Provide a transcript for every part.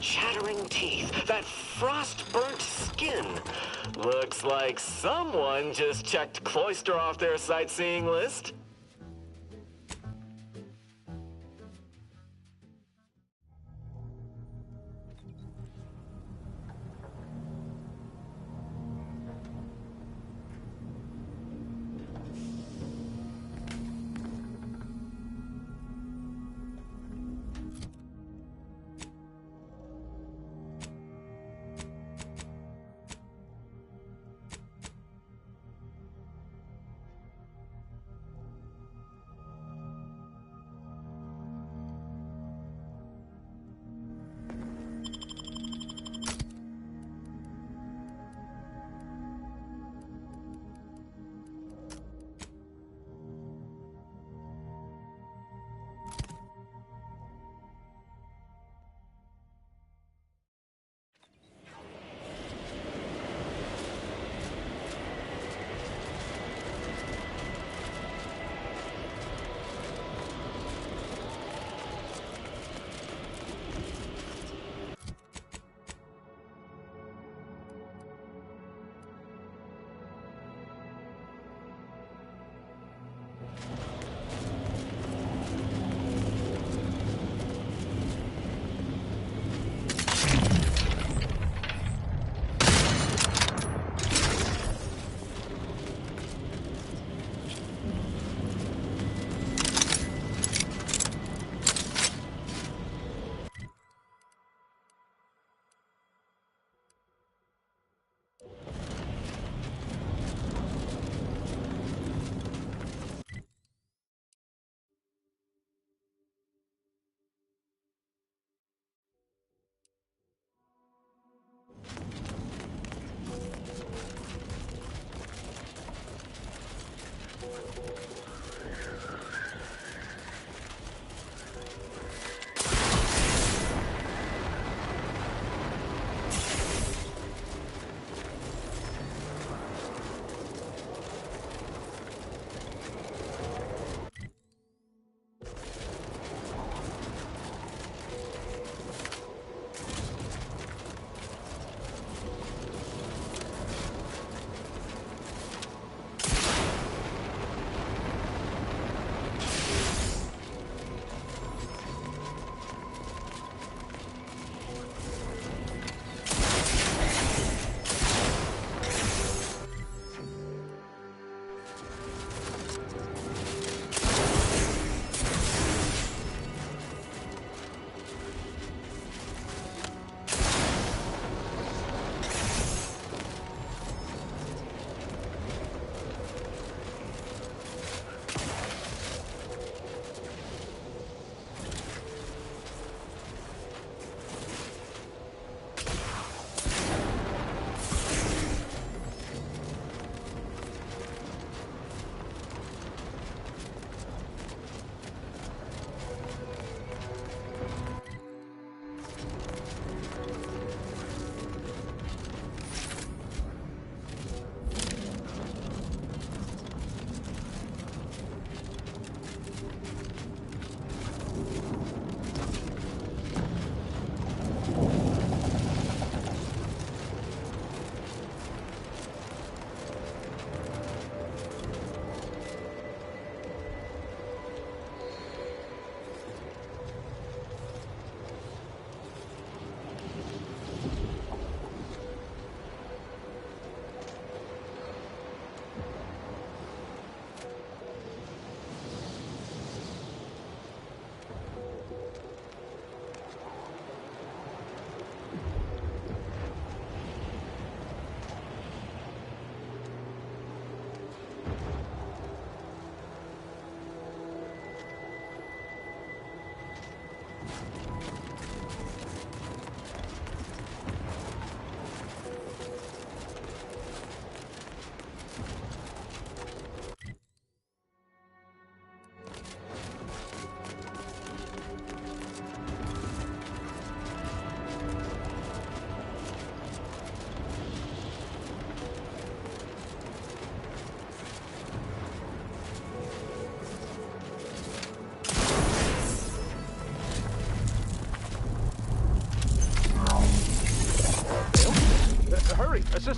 chattering teeth, that frost-burnt skin. Looks like someone just checked Cloister off their sightseeing list.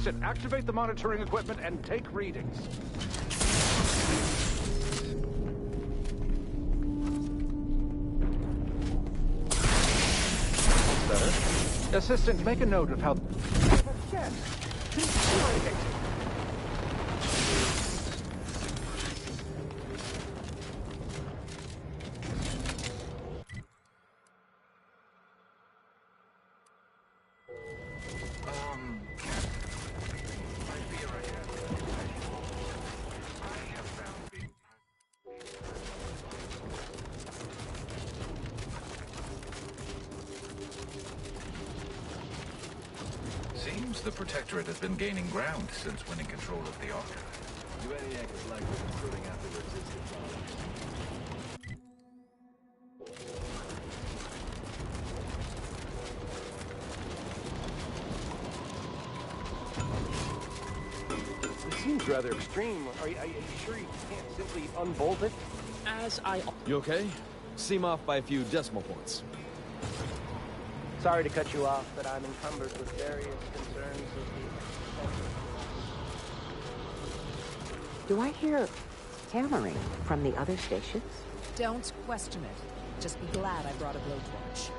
Assistant, activate the monitoring equipment and take readings. Better. Assistant, make a note of how... Again. Seems the Protectorate has been gaining ground since winning control of the Arca. UNEX is likely proving out the resistance It seems rather extreme. Are you sure you can't simply unbolt it? You okay? Seem off by a few decimal points. Sorry to cut you off, but I'm encumbered with various concerns of Do I hear hammering from the other stations? Don't question it. Just be glad I brought a blowtorch.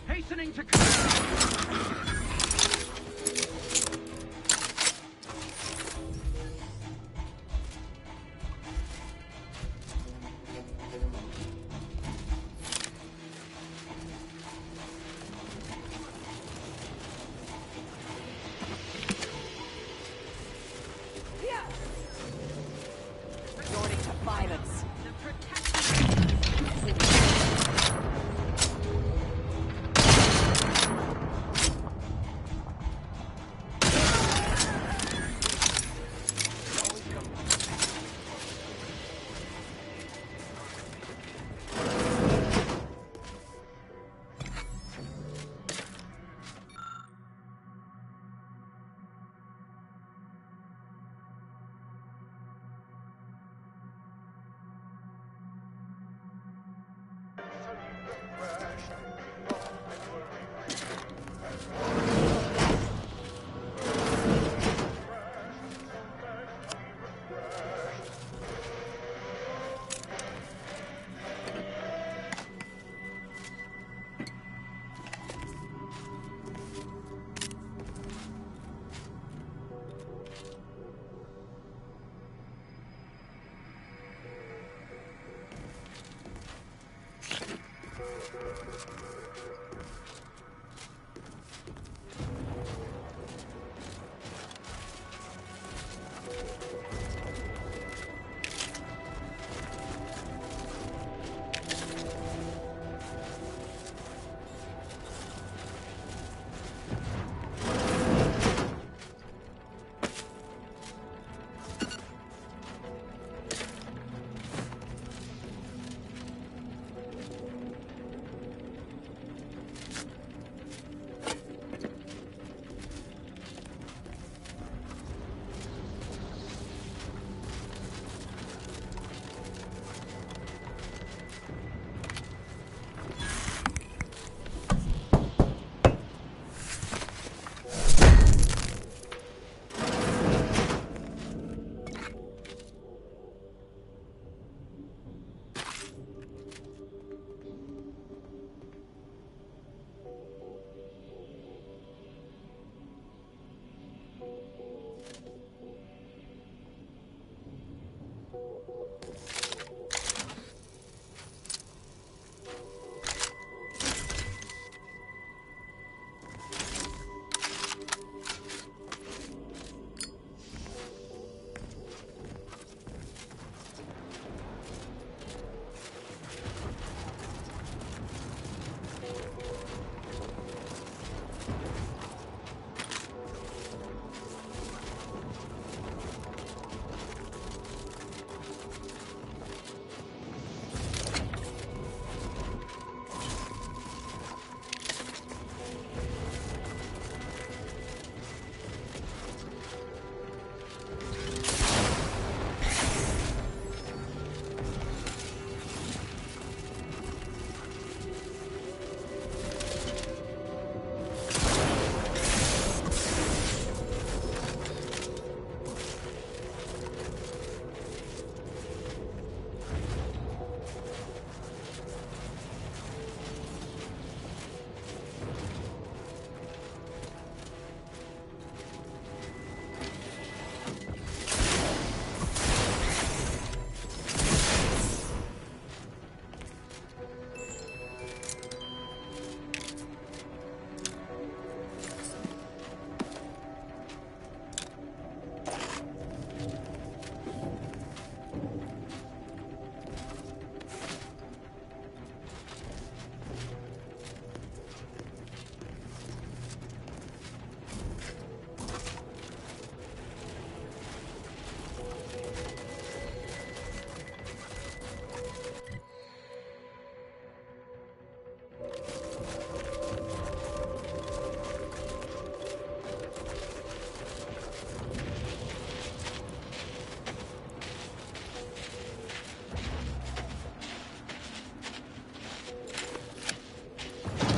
Hastening to... Resorting to violence.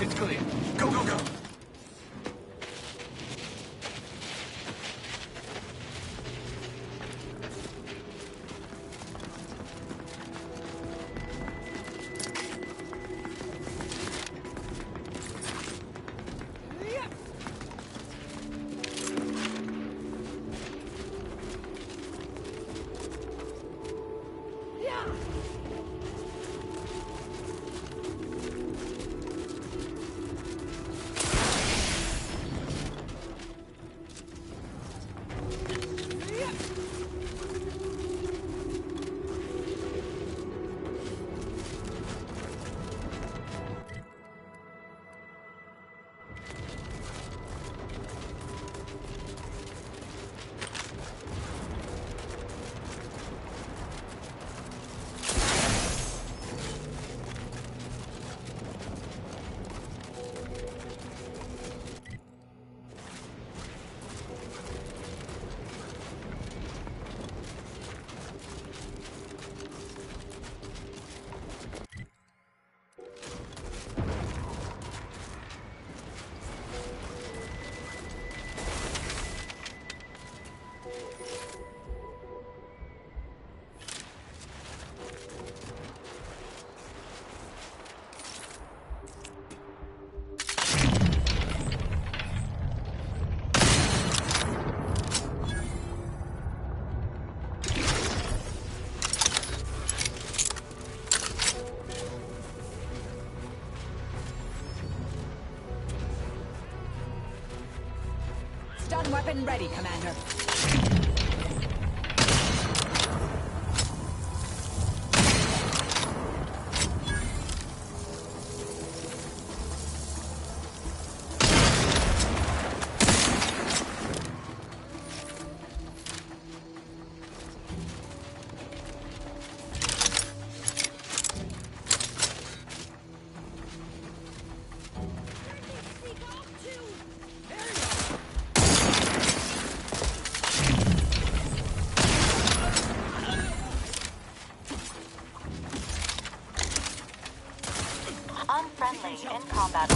It's clear. Go, go, go! One weapon ready, Commander. Unfriendly in combat.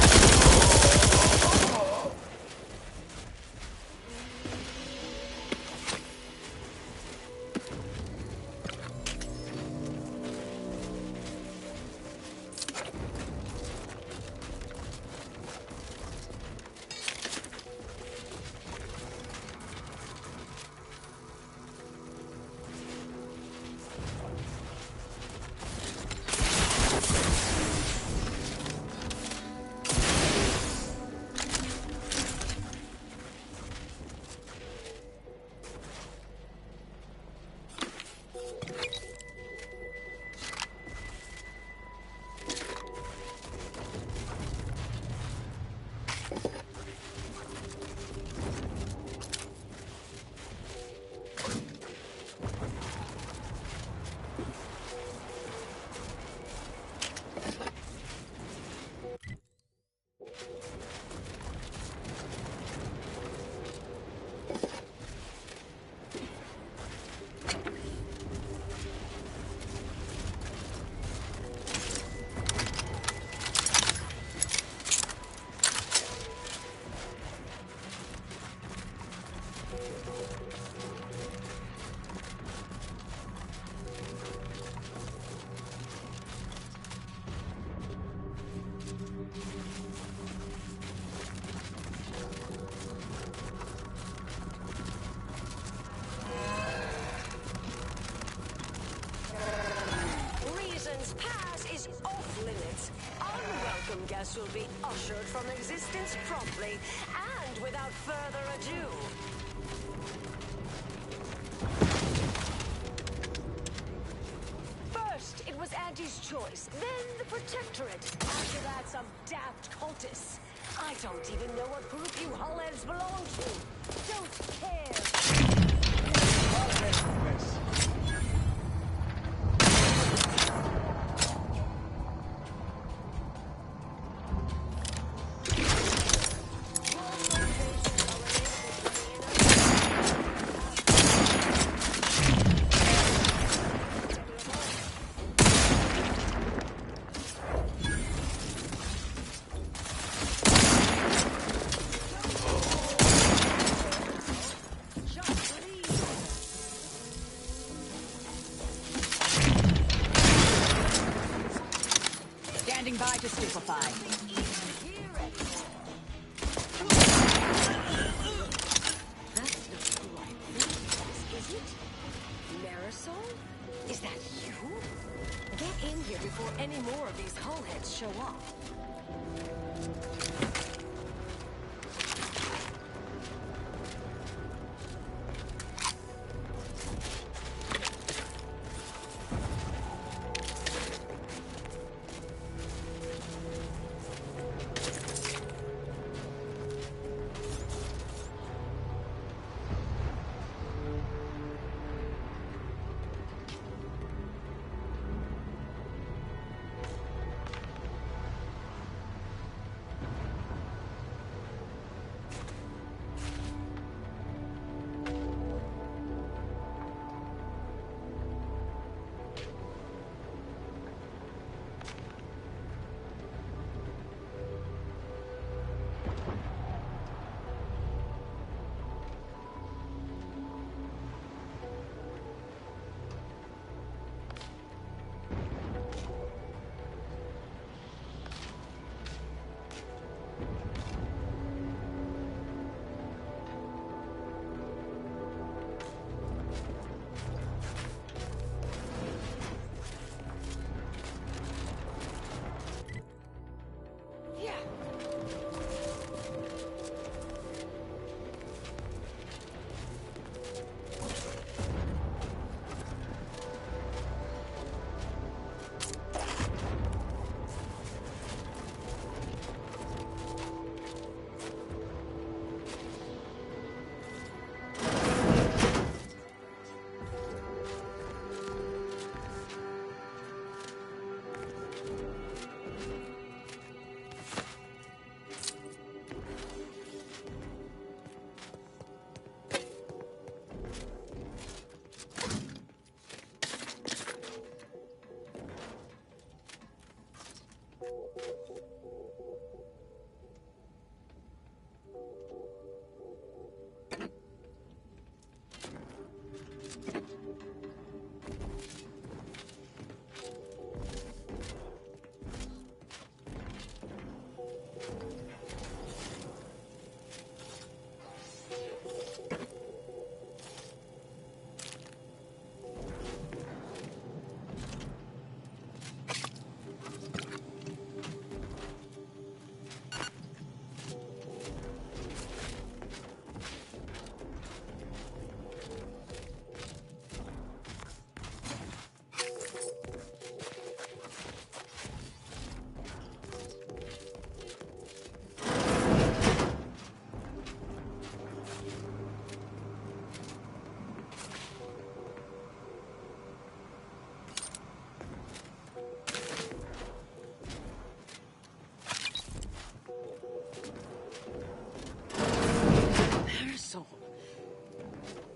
Guests will be ushered from existence promptly and without further ado. First, it was Auntie's choice, then the Protectorate. After that, some daft cultists. I don't even know what group you hullheads belong to. Don't care. Standing by to stupefy. That's not who I think, is it? Marisol? Is that you? Get in here before any more of these hullheads show up.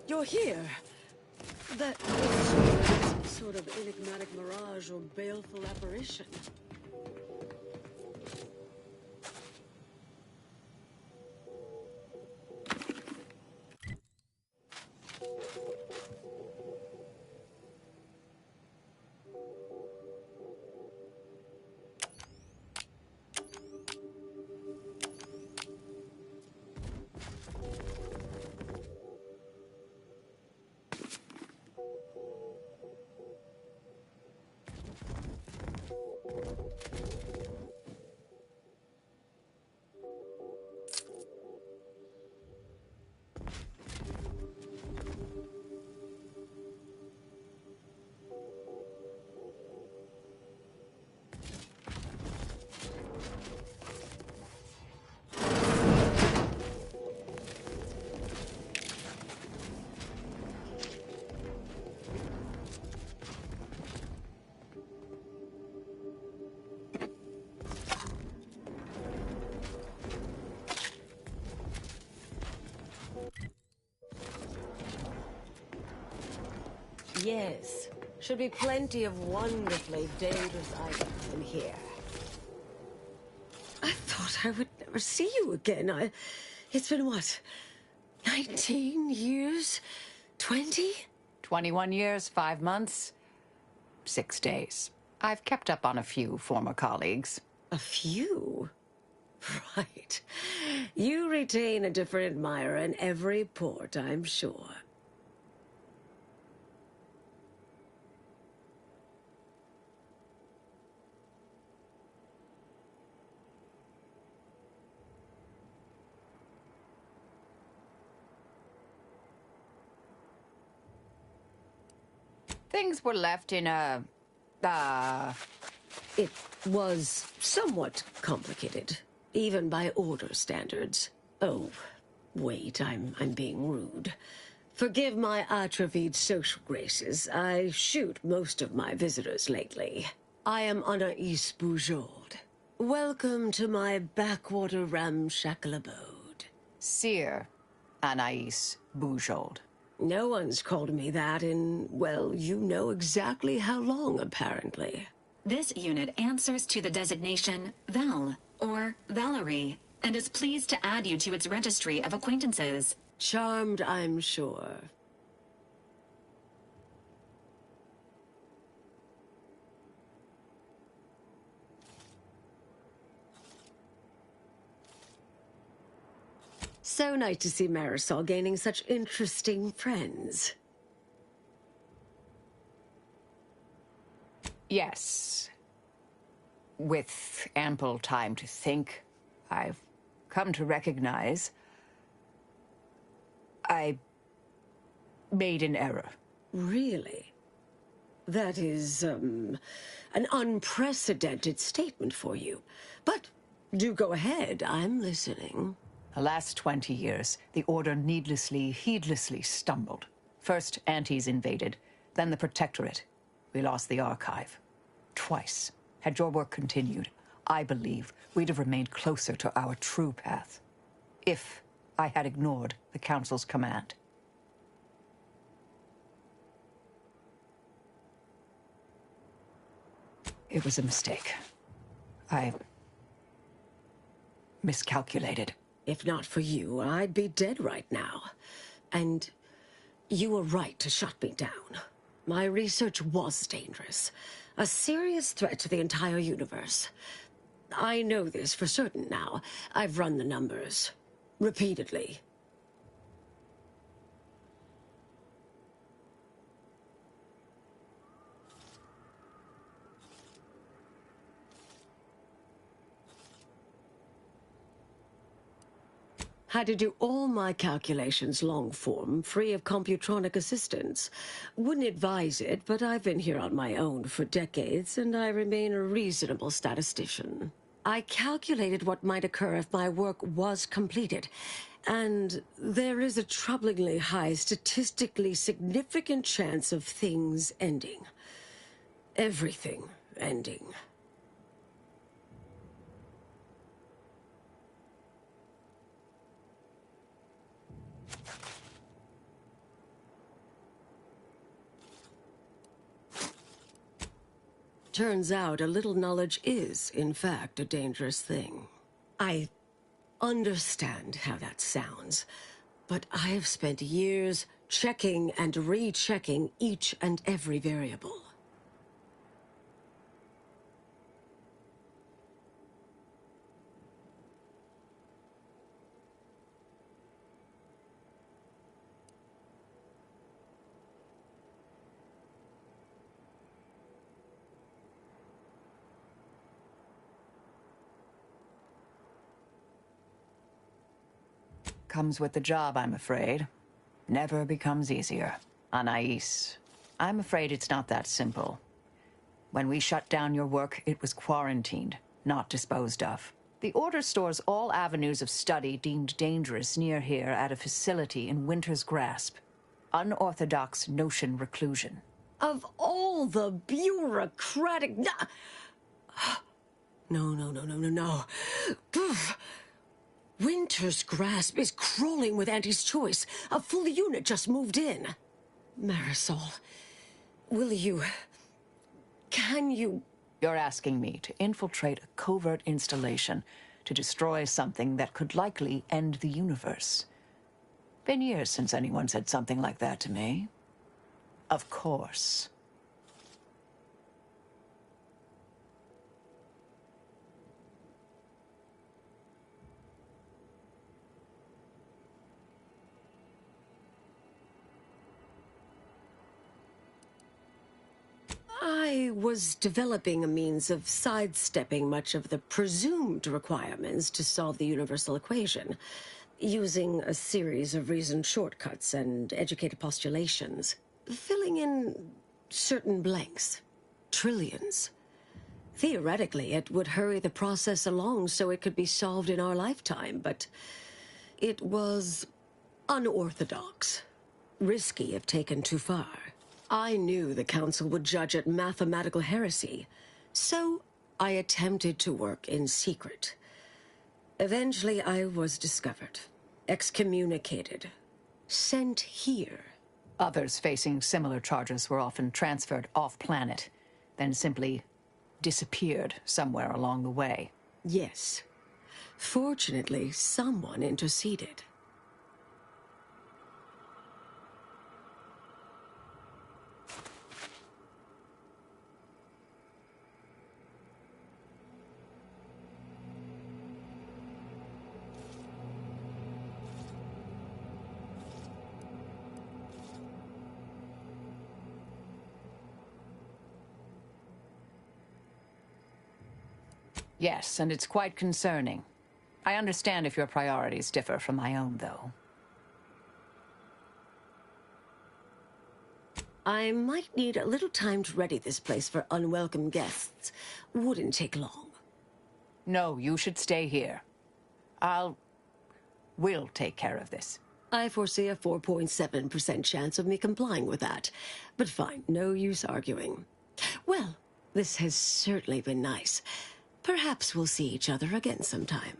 You're here. That was some sort of enigmatic mirage or baleful apparition. Yes. Should be plenty of wonderfully dangerous items in here. I thought I would never see you again. It's been what? 19 years? 20? 21 years, 5 months, 6 days. I've kept up on a few former colleagues. A few? Right. You retain a different admirer in every port, I'm sure. Things were left in a... It was somewhat complicated, even by order standards. Oh, wait, I'm being rude. Forgive my atrophied social graces. I shoot most of my visitors lately. I am Anaïs Bujold. Welcome to my backwater ramshackle abode. Seer Anaïs Bujold. No one's called me that in, well, you know exactly how long, apparently. This unit answers to the designation Val, or Valerie, and is pleased to add you to its registry of acquaintances. Charmed, I'm sure. So nice to see Marisol gaining such interesting friends. Yes. With ample time to think, I've come to recognize I made an error. Really? That is, an unprecedented statement for you. But do go ahead, I'm listening. The last 20 years, the Order needlessly, heedlessly stumbled. First, Antes invaded, then the Protectorate. We lost the Archive. Twice. Had your work continued, I believe we'd have remained closer to our true path. If I had ignored the Council's command. It was a mistake. I miscalculated. If not for you, I'd be dead right now. And you were right to shut me down. My research was dangerous. A serious threat to the entire universe. I know this for certain now. I've run the numbers. Repeatedly. Had to do all my calculations long form, free of computronic assistance. Wouldn't advise it, but I've been here on my own for decades, and I remain a reasonable statistician. I calculated what might occur if my work was completed, and there is a troublingly high, statistically significant chance of things ending. Everything ending. Turns out a little knowledge is, in fact, a dangerous thing. I understand how that sounds, but I have spent years checking and rechecking each and every variable. Comes with the job, I'm afraid. Never becomes easier. Anais, I'm afraid it's not that simple. When we shut down your work, it was quarantined, not disposed of. The Order stores all avenues of study deemed dangerous near here at a facility in Winter's Grasp. Unorthodox notion reclusion. Of all the bureaucratic... No. Poof. Winter's Grasp is crawling with Auntie's choice. A full unit just moved in. Marisol, will you... Can you... You're asking me to infiltrate a covert installation to destroy something that could likely end the universe. Been years since anyone said something like that to me. Of course. I was developing a means of sidestepping much of the presumed requirements to solve the universal equation, using a series of reasoned shortcuts and educated postulations, filling in certain blanks. Trillions. Theoretically, it would hurry the process along so it could be solved in our lifetime, but it was unorthodox, risky if taken too far. I knew the Council would judge it mathematical heresy, so I attempted to work in secret. Eventually, I was discovered, excommunicated, sent here. Others facing similar charges were often transferred off-planet, then simply disappeared somewhere along the way. Yes. Fortunately, someone interceded. Yes, and it's quite concerning. I understand if your priorities differ from my own, though. I might need a little time to ready this place for unwelcome guests. Wouldn't take long. No, you should stay here. We'll take care of this. I foresee a 4.7% chance of me complying with that. But fine, no use arguing. Well, this has certainly been nice. Perhaps we'll see each other again sometime.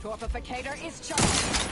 Torpificator is charged.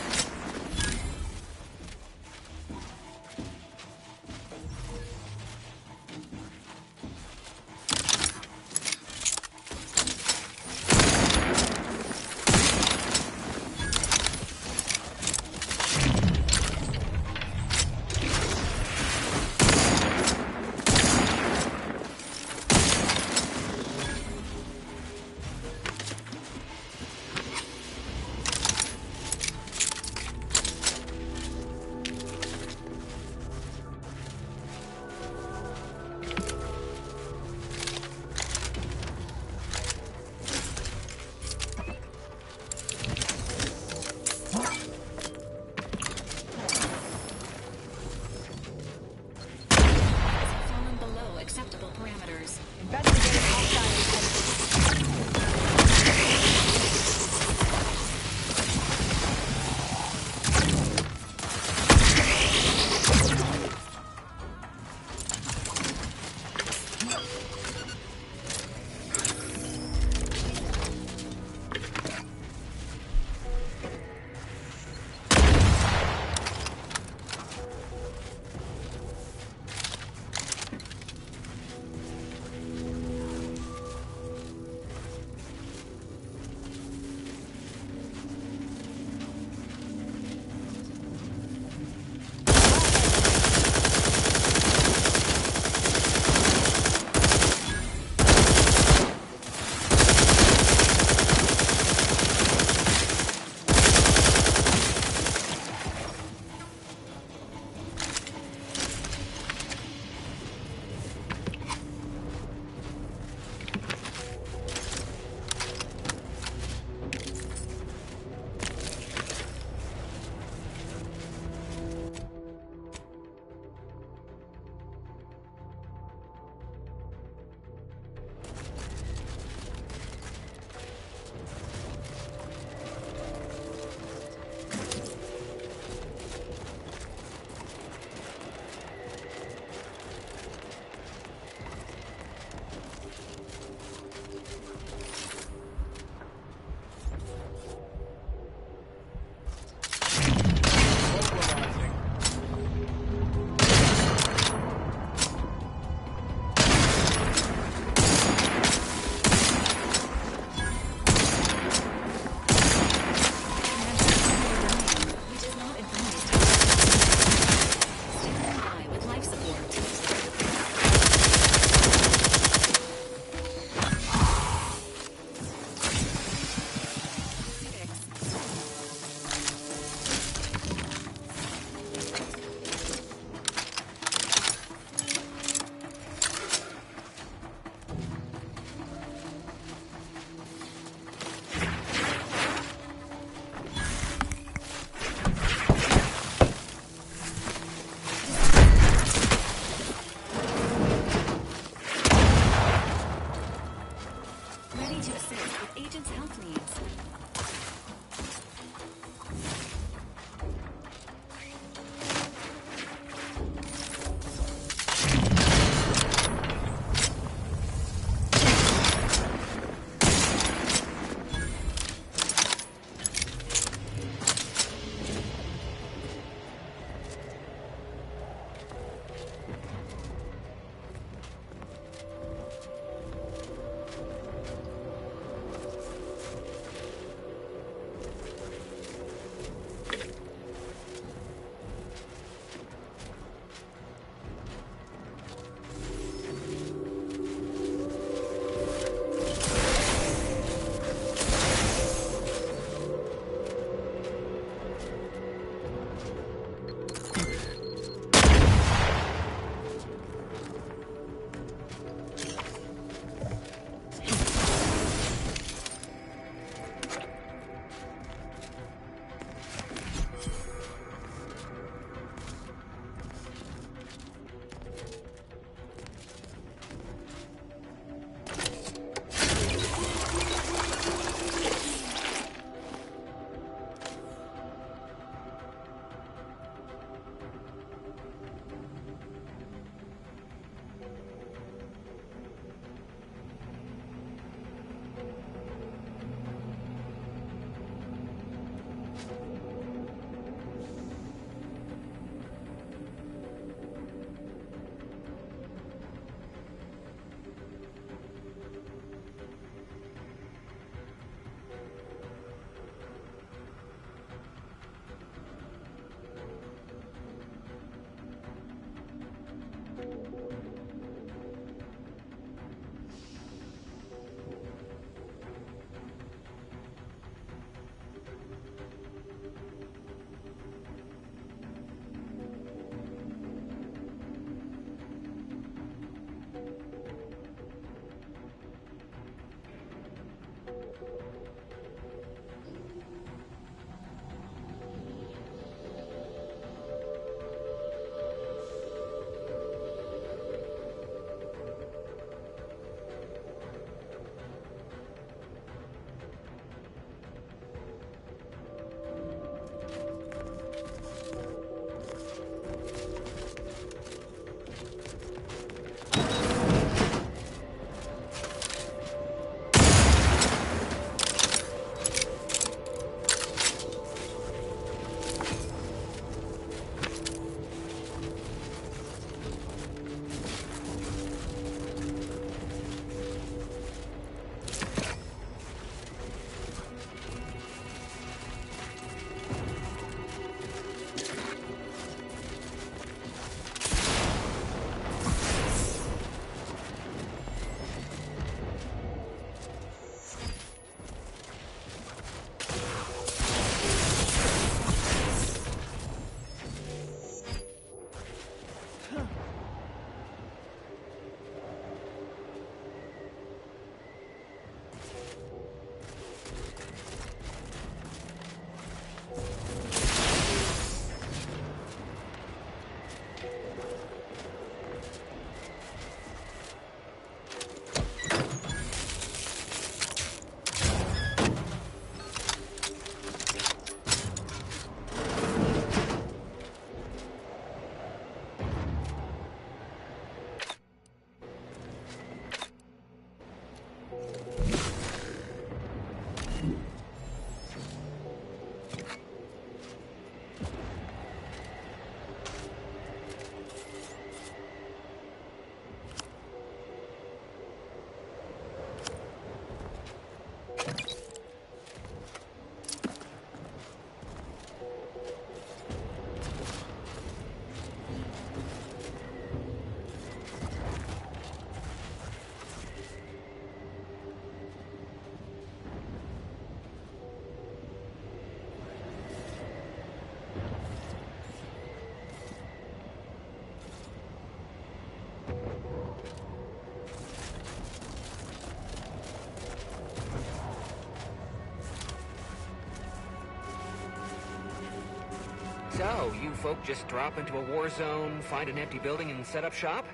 So, you folk just drop into a war zone, find an empty building, and set up shop?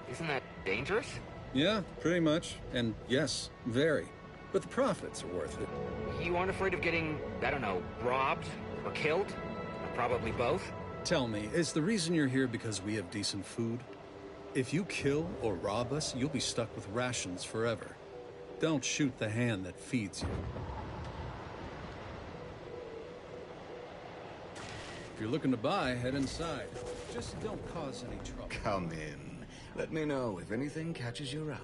Isn't that dangerous? Yeah, pretty much. And yes, very. But the profits are worth it. You aren't afraid of getting, I don't know, robbed or killed? Or probably both? Tell me, is the reason you're here because we have decent food? If you kill or rob us, you'll be stuck with rations forever. Don't shoot the hand that feeds you. If you're looking to buy, head inside. Just don't cause any trouble. Come in. Let me know if anything catches your eye.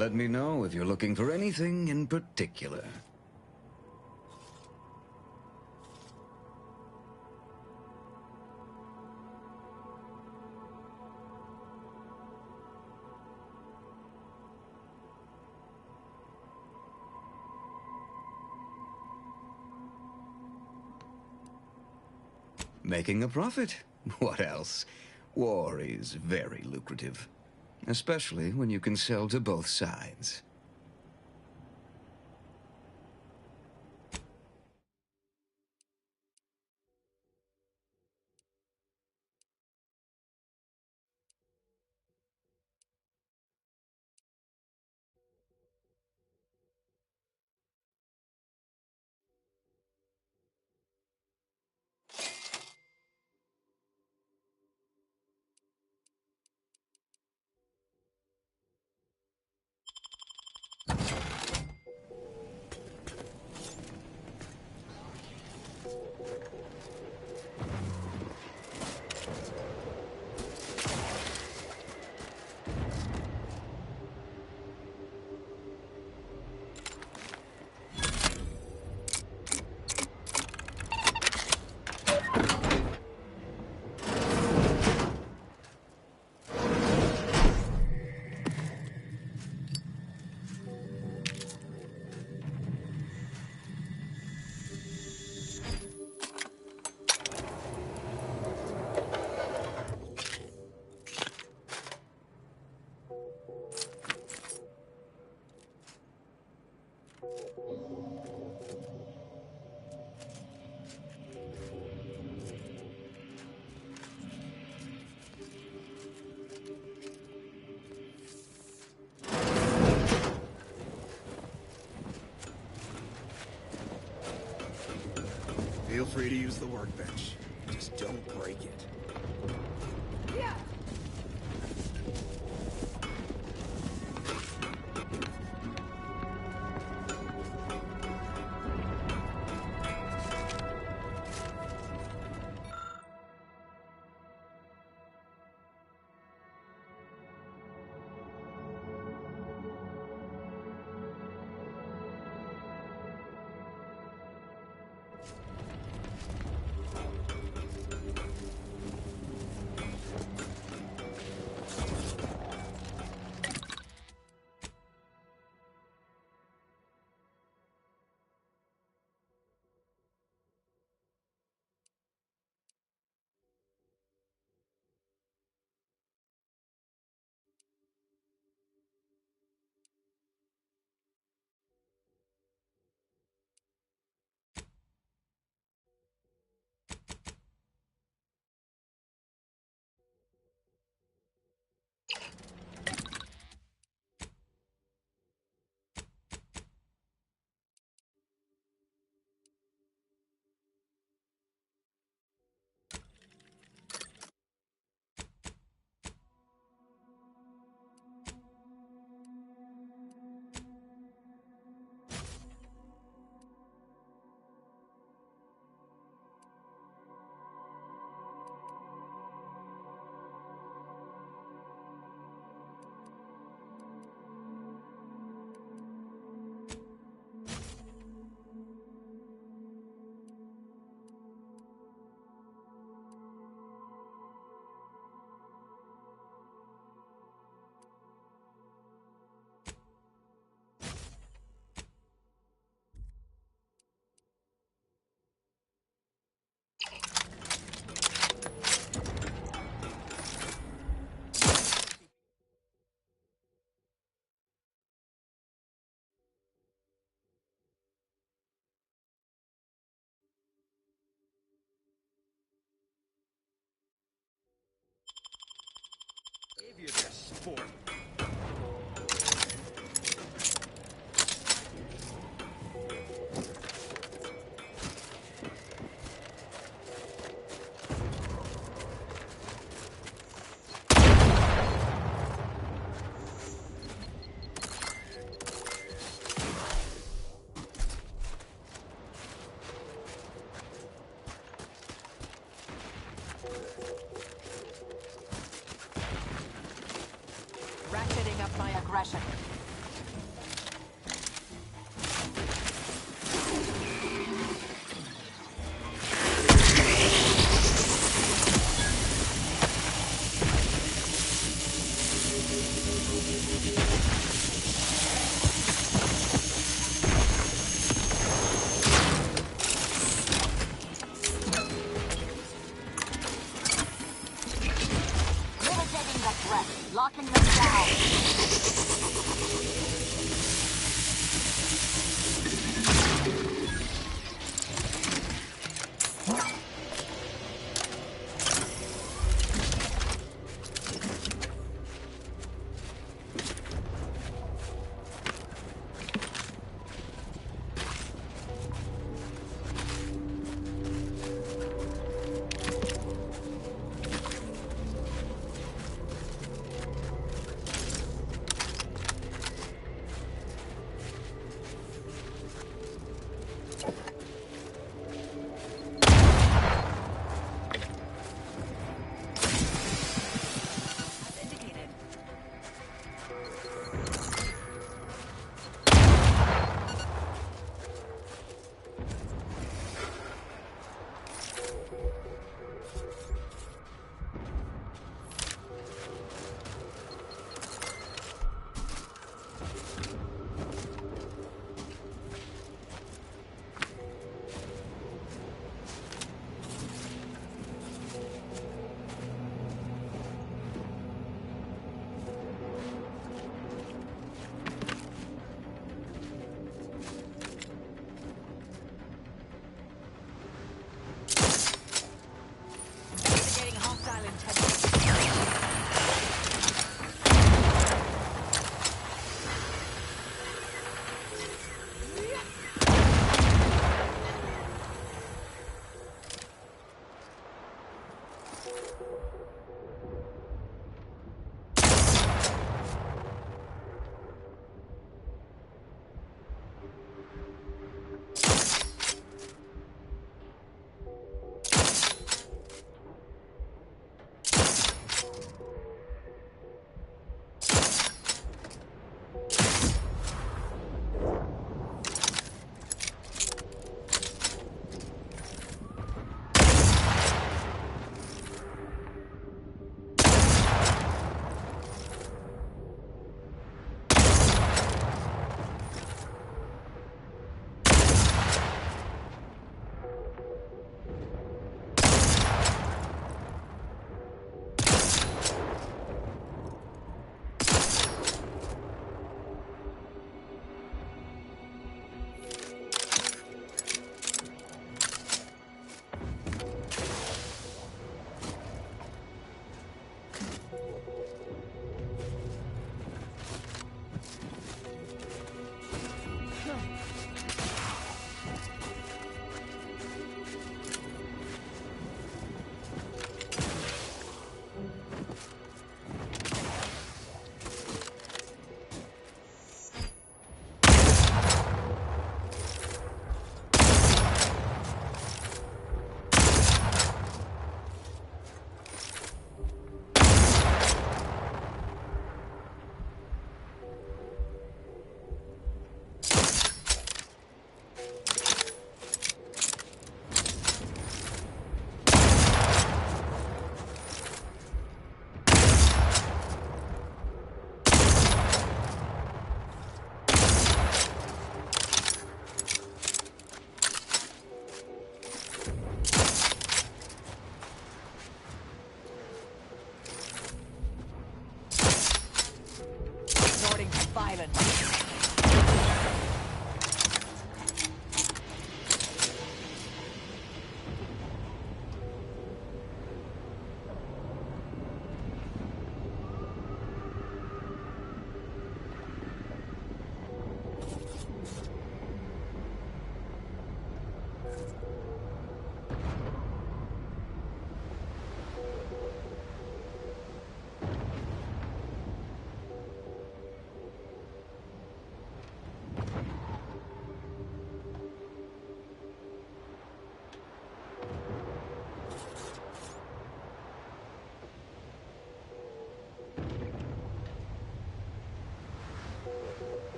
Let me know if you're looking for anything in particular. Making a profit. What else? War is very lucrative. Especially when you can sell to both sides. Feel free to use the workbench. Just don't break it. Yeah. You're just sport. Ratcheting up my aggression.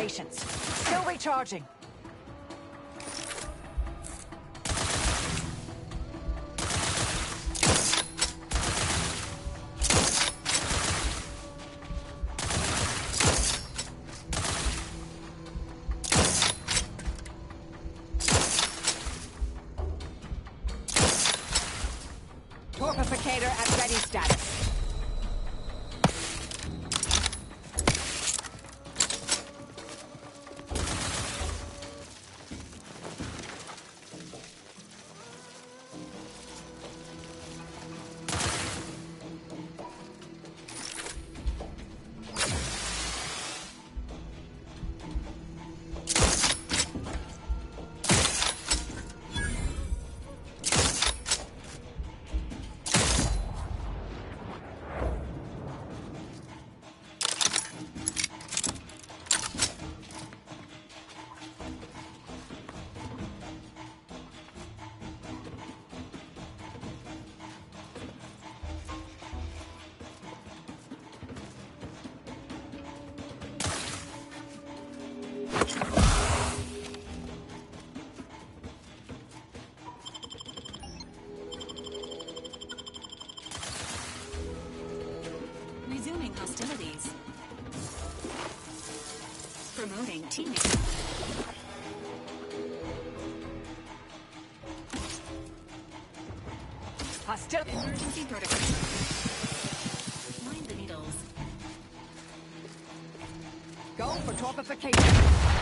Patience. Still recharging. Torpificator at ready status. Resuming hostilities. Promoting teaming. Hostility. Emergency protocol. Mind the needles. Go for torpification.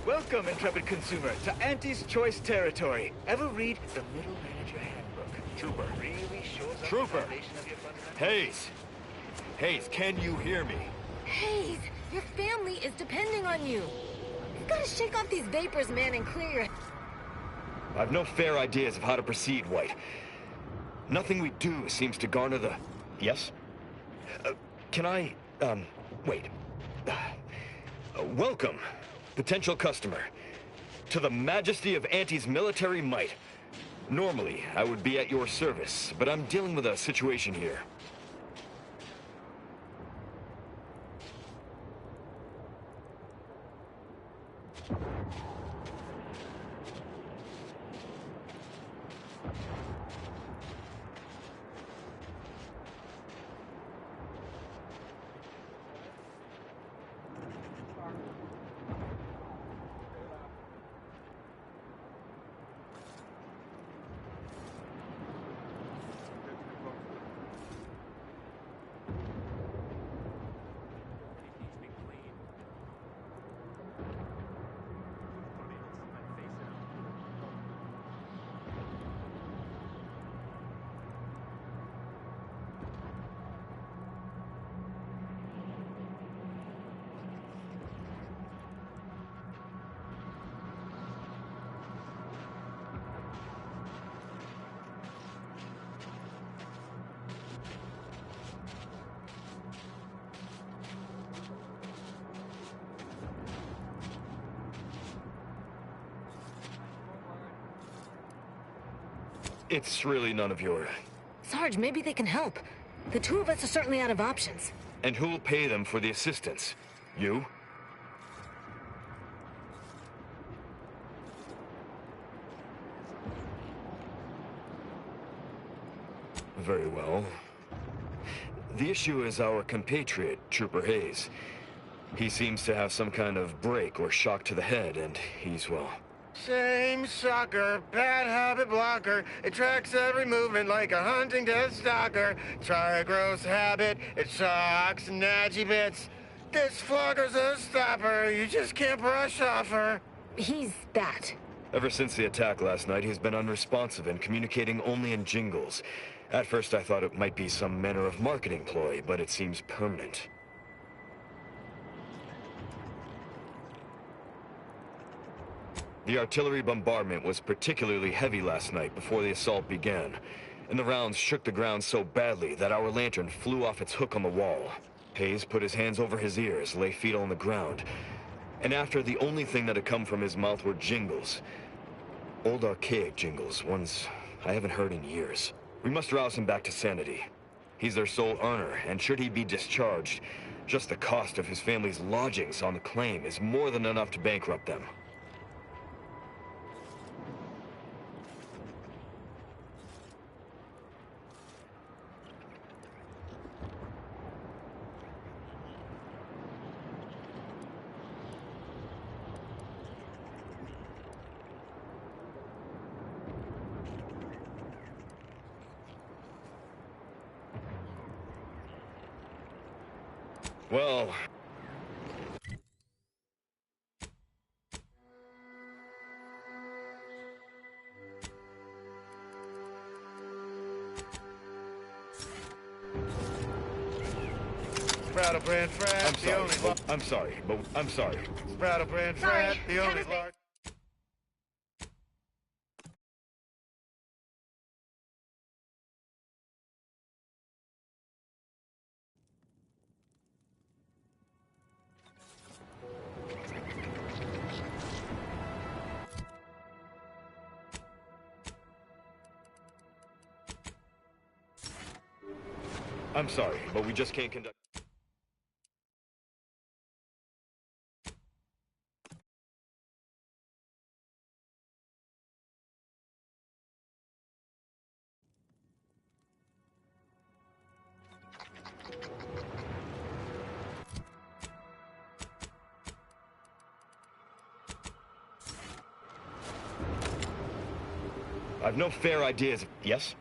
Welcome, intrepid consumer, to Auntie's Choice territory. Ever read the Middle Manager Handbook? Trooper. Really shows up Trooper. the foundation of your fundamentals. Hayes! Hayes, can you hear me? Hayes, your family is depending on you. You gotta shake off these vapors, man, and clear your... I've no fair ideas of how to proceed, White. Nothing we do seems to garner the... Yes? Can I... wait. Welcome, potential customer, to the majesty of Auntie's military might. Normally, I would be at your service, but I'm dealing with a situation here. It's really none of your... Sarge, maybe they can help. The two of us are certainly out of options. And who'll pay them for the assistance? You? Very well. The issue is our compatriot, Trooper Hayes. He seems to have some kind of break or shock to the head, and he's, well... Same sucker, bad habit blocker. It tracks every movement like a hunting death stalker. Try a gross habit, it shocks and nadgy bits. This flogger's a stopper, you just can't brush off her. He's that. Ever since the attack last night, he's been unresponsive and communicating only in jingles. At first I thought it might be some manner of marketing ploy, but it seems permanent. The artillery bombardment was particularly heavy last night before the assault began, and the rounds shook the ground so badly that our lantern flew off its hook on the wall. Hayes put his hands over his ears, lay feet on the ground, and after the only thing that had come from his mouth were jingles. Old archaic jingles, ones I haven't heard in years. We must rouse him back to sanity. He's their sole earner, and should he be discharged, just the cost of his family's lodgings on the claim is more than enough to bankrupt them. Well... Brattlebrand Frat, the only... I'm sorry. Brattlebrand Frat, the only large... I'm sorry, but we just can't conduct... I've no fair ideas. Yes?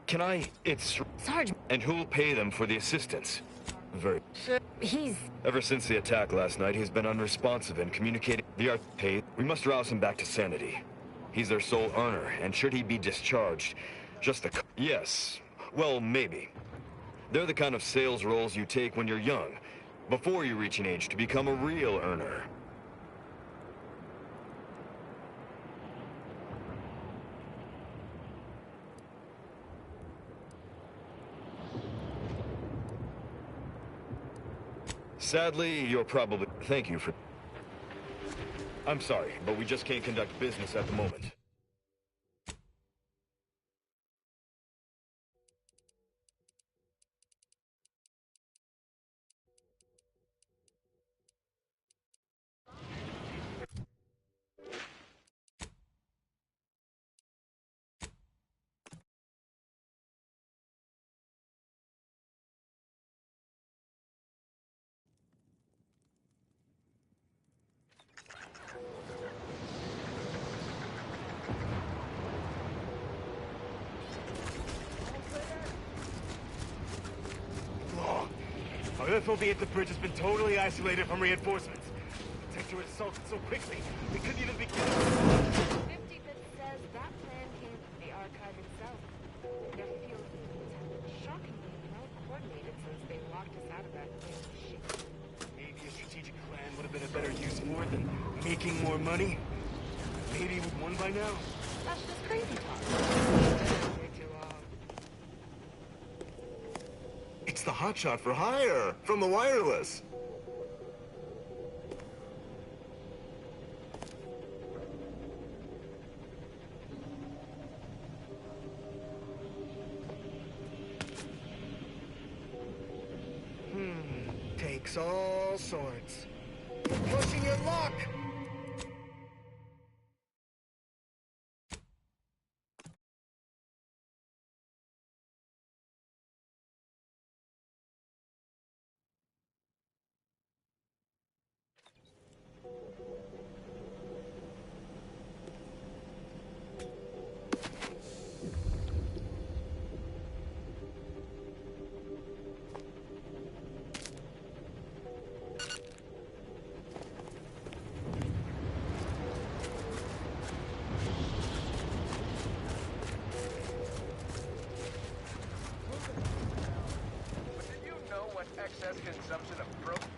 Can I... It's... Sarge... And who'll pay them for the assistance? He's... Ever since the attack last night, he's been unresponsive and communicating... We must rouse him back to sanity. He's their sole earner, and should he be discharged, just the... Yes. Well, maybe. They're the kind of sales roles you take when you're young, before you reach an age to become a real earner. Sadly, you're probably... Thank you for... I'm sorry, but we just can't conduct business at the moment. Our FOB at the bridge has been totally isolated from reinforcements. The Protectorate assaulted so quickly, we couldn't even begin. 50 Bit says that plan came from the archive itself. Their field movements have been shockingly well coordinated since they locked us out of that shit. Maybe a strategic plan would have been a better use for it than making more money. Maybe we'd won by now. That's just crazy talk. You're too long. It's the hotshot for hire from the wireless. Takes all sorts. You're pushing your luck! Excess consumption of protein.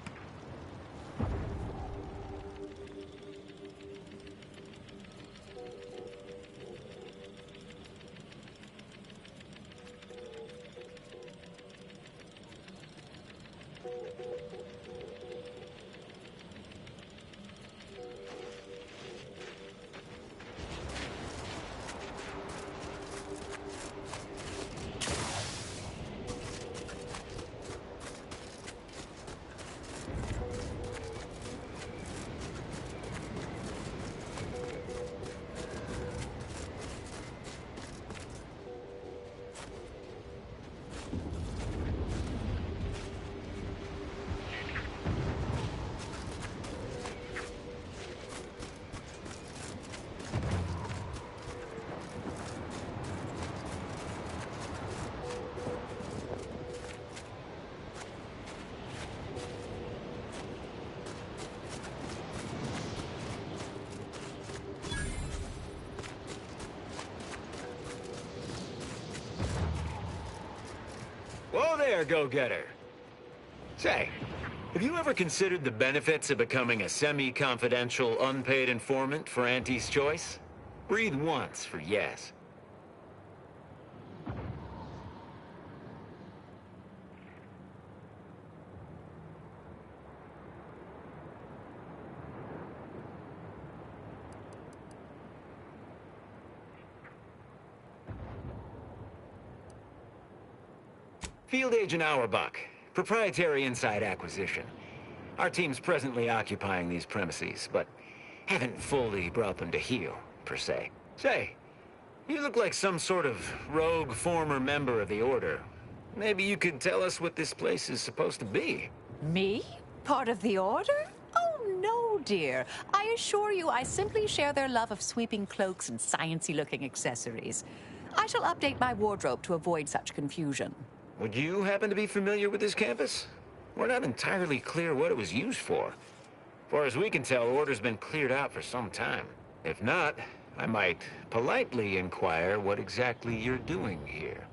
Whoa there, go-getter. Say, have you ever considered the benefits of becoming a semi-confidential, unpaid informant for Auntie's Choice? Breathe once for yes. Field Agent Auerbach, proprietary inside acquisition. Our team's presently occupying these premises, but haven't fully brought them to heel, per se. Say, you look like some sort of rogue former member of the Order. Maybe you could tell us what this place is supposed to be. Me? Part of the Order? Oh, no, dear. I assure you I simply share their love of sweeping cloaks and sciencey-looking accessories. I shall update my wardrobe to avoid such confusion. Would you happen to be familiar with this campus? We're not entirely clear what it was used for. As far as we can tell, Order's been cleared out for some time. If not, I might politely inquire what exactly you're doing here.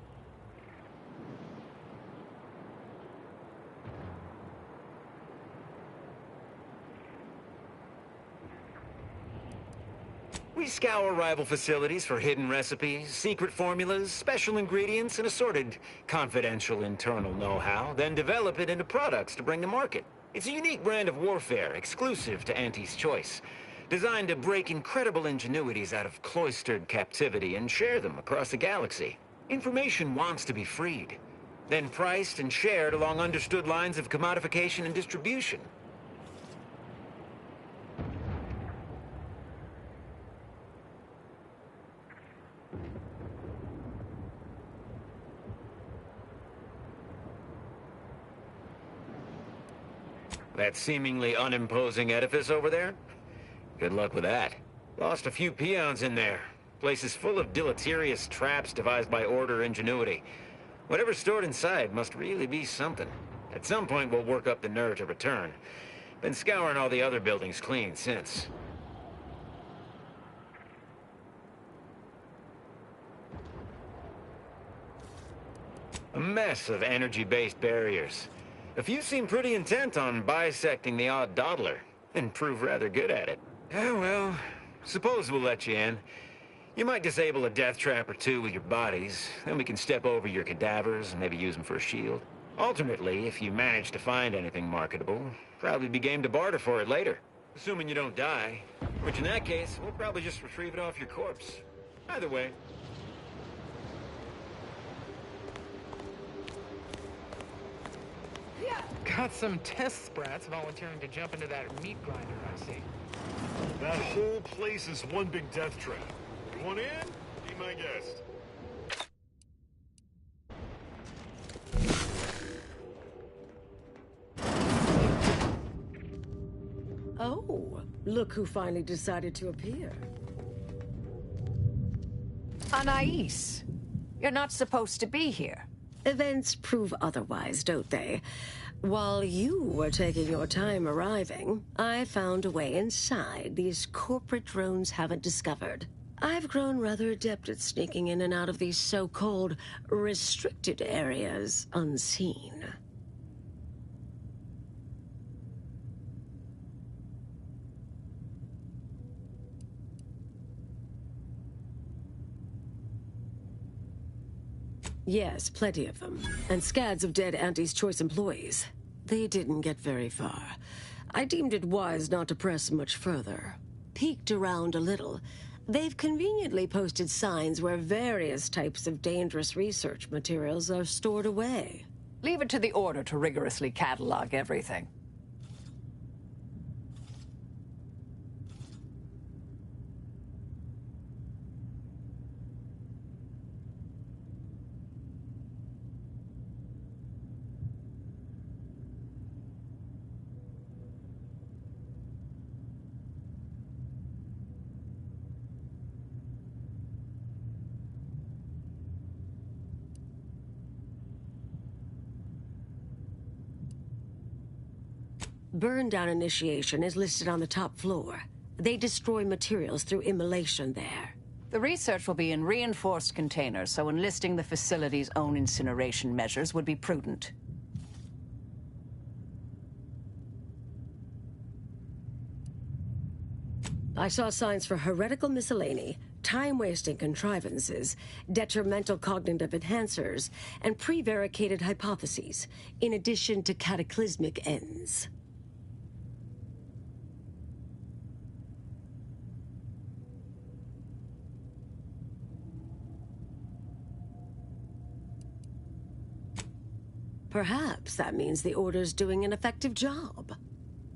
We scour rival facilities for hidden recipes, secret formulas, special ingredients, and assorted confidential internal know-how, then develop it into products to bring to market. It's a unique brand of warfare, exclusive to Auntie's Choice, designed to break incredible ingenuities out of cloistered captivity and share them across the galaxy. Information wants to be freed, then priced and shared along understood lines of commodification and distribution. That seemingly unimposing edifice over there? Good luck with that. Lost a few peons in there. Place is full of deleterious traps devised by Order ingenuity. Whatever's stored inside must really be something. At some point, we'll work up the nerve to return. Been scouring all the other buildings clean since. A mess of energy-based barriers. A few seem pretty intent on bisecting the odd dawdler, and prove rather good at it. Yeah, well, suppose we'll let you in. You might disable a death trap or two with your bodies, then we can step over your cadavers and maybe use them for a shield. Alternately, if you manage to find anything marketable, probably be game to barter for it later. Assuming you don't die, which in that case, we'll probably just retrieve it off your corpse. Either way. Got some test sprats volunteering to jump into that meat grinder, I see. That whole place is one big death trap. You want in? Be my guest. Oh, look who finally decided to appear. Anais, you're not supposed to be here. Events prove otherwise, don't they? While you were taking your time arriving, I found a way inside these corporate drones haven't discovered. I've grown rather adept at sneaking in and out of these so-called restricted areas unseen. Yes, plenty of them. And scads of dead Auntie's Choice employees. They didn't get very far. I deemed it wise not to press much further. Peeked around a little. They've conveniently posted signs where various types of dangerous research materials are stored away. Leave it to the Order to rigorously catalog everything. Burn down initiation is listed on the top floor. They destroy materials through immolation there. The research will be in reinforced containers, so enlisting the facility's own incineration measures would be prudent. I saw signs for heretical miscellany, time-wasting contrivances, detrimental cognitive enhancers, and prevaricated hypotheses, in addition to cataclysmic ends. Perhaps that means the Order's doing an effective job.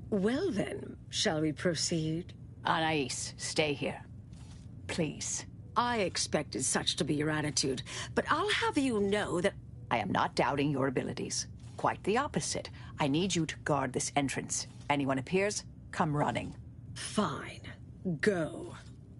Well then, shall we proceed? Anais, stay here. Please. I expected such to be your attitude, but I'll have you know that... I am not doubting your abilities. Quite the opposite. I need you to guard this entrance. Anyone appears, come running. Fine. Go.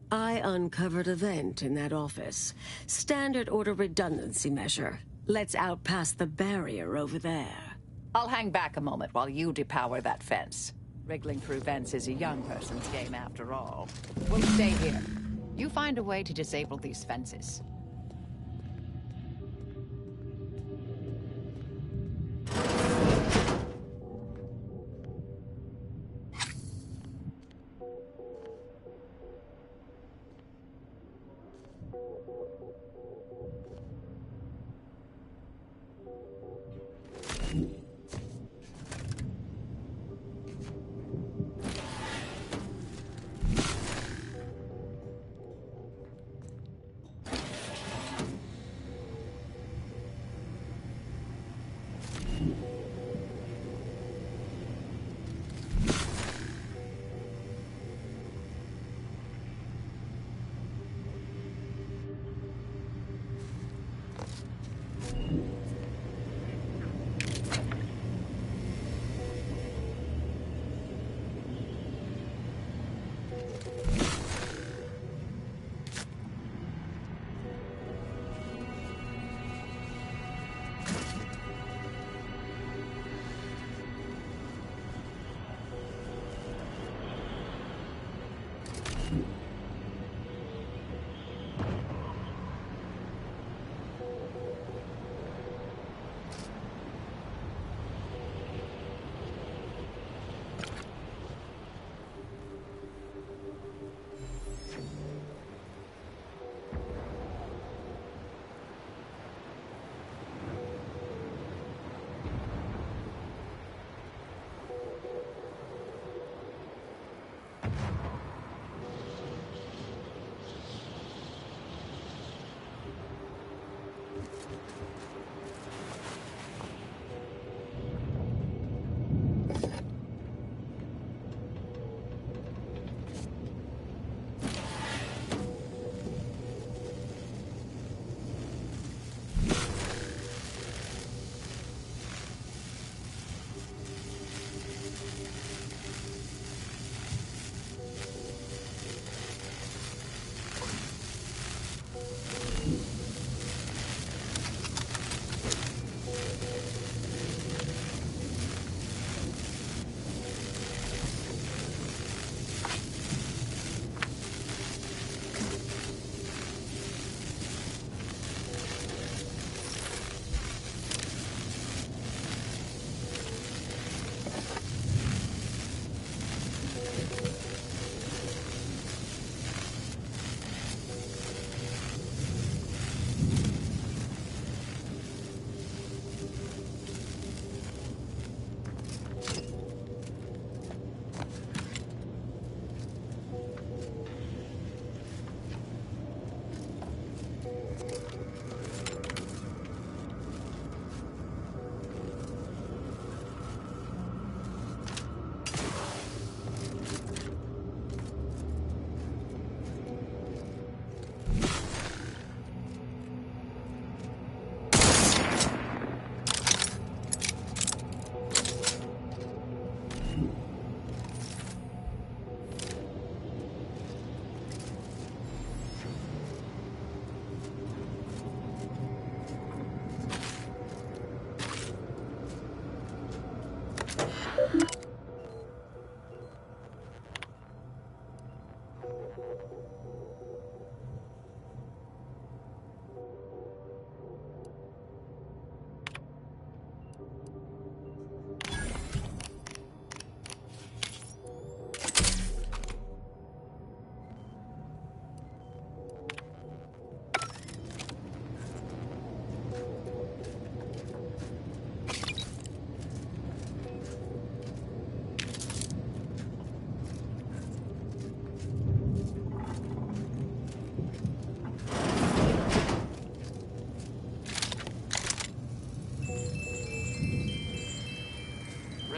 I uncovered a vent in that office. Standard Order redundancy measure. Let's out past the barrier over there. I'll hang back a moment while you depower that fence. Wriggling through vents is a young person's game after all. We'll stay here. You find a way to disable these fences.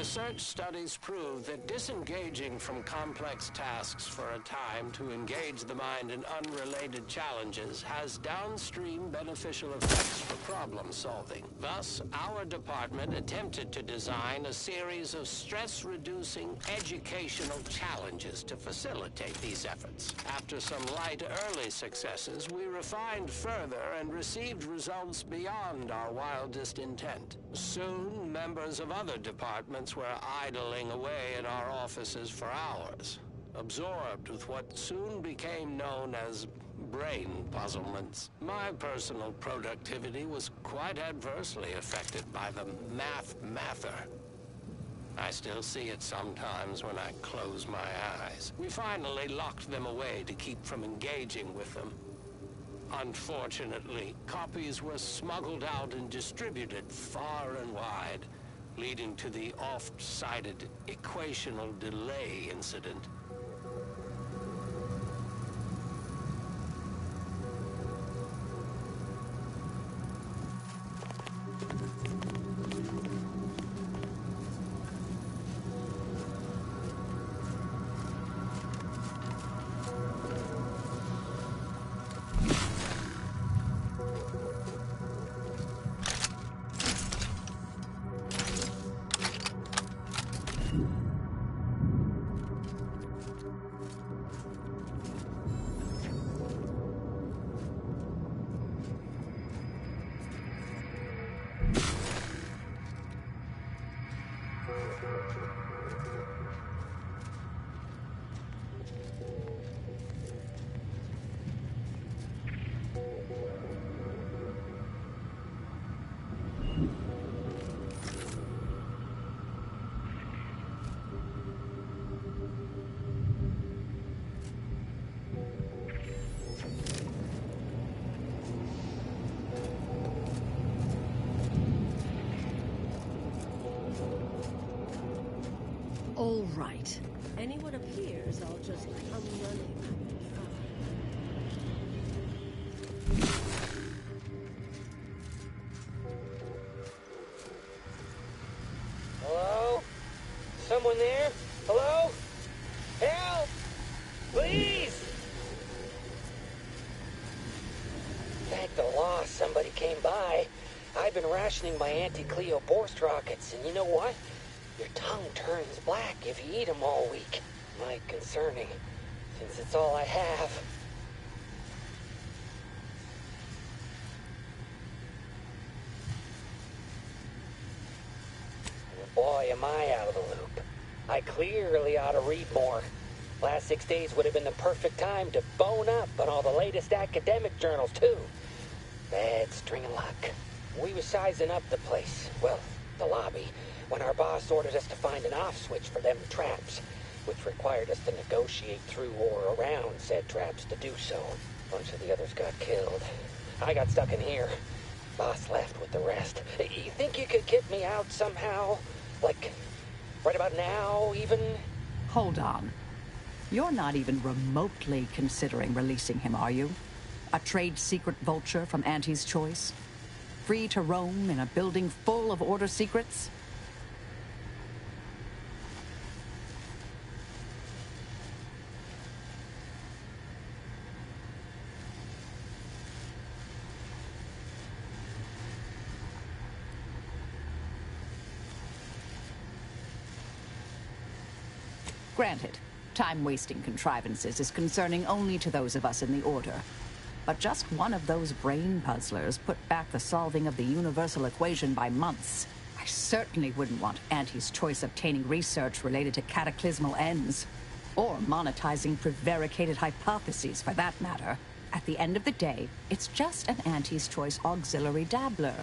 Research studies prove that disengaging from complex tasks for a time to engage the mind in unrelated challenges has downstream beneficial effects for problem solving. Thus, our department attempted to design a series of stress-reducing educational challenges to facilitate these efforts. After some light early successes, we refined further and received results beyond our wildest intent. Soon, members of other departments were idling away in our offices for hours, absorbed with what soon became known as brain puzzlements. My personal productivity was quite adversely affected by the mather. I still see it sometimes when I close my eyes. We finally locked them away to keep from engaging with them. Unfortunately, copies were smuggled out and distributed far and wide, leading to the oft-cited equational delay incident. All right. Anyone appears, I'll just come running. Hello? Someone there? Hello? Help! Please! Thank the law somebody came by. I've been rationing my anti-Cleo Borst rockets, and you know what? Your tongue turns black if you eat them all week. Might concerning, since it's all I have. Boy, am I out of the loop. I clearly ought to read more. Last 6 days would have been the perfect time to bone up on all the latest academic journals, too. Bad string of luck. We was sizing up the place, well, the lobby, when our boss ordered us to find an off switch for them traps, which required us to negotiate through or around said traps to do so. A bunch of the others got killed. I got stuck in here. Boss left with the rest. You think you could get me out somehow? Like, right about now, even? Hold on. You're not even remotely considering releasing him, are you? A trade secret vulture from Auntie's choice? Free to roam in a building full of order secrets? Granted, time-wasting contrivances is concerning only to those of us in the Order. But just one of those brain puzzlers put back the solving of the universal equation by months. I certainly wouldn't want Auntie's choice obtaining research related to cataclysmal ends. Or monetizing prevaricated hypotheses, for that matter. At the end of the day, it's just an Auntie's choice auxiliary dabbler.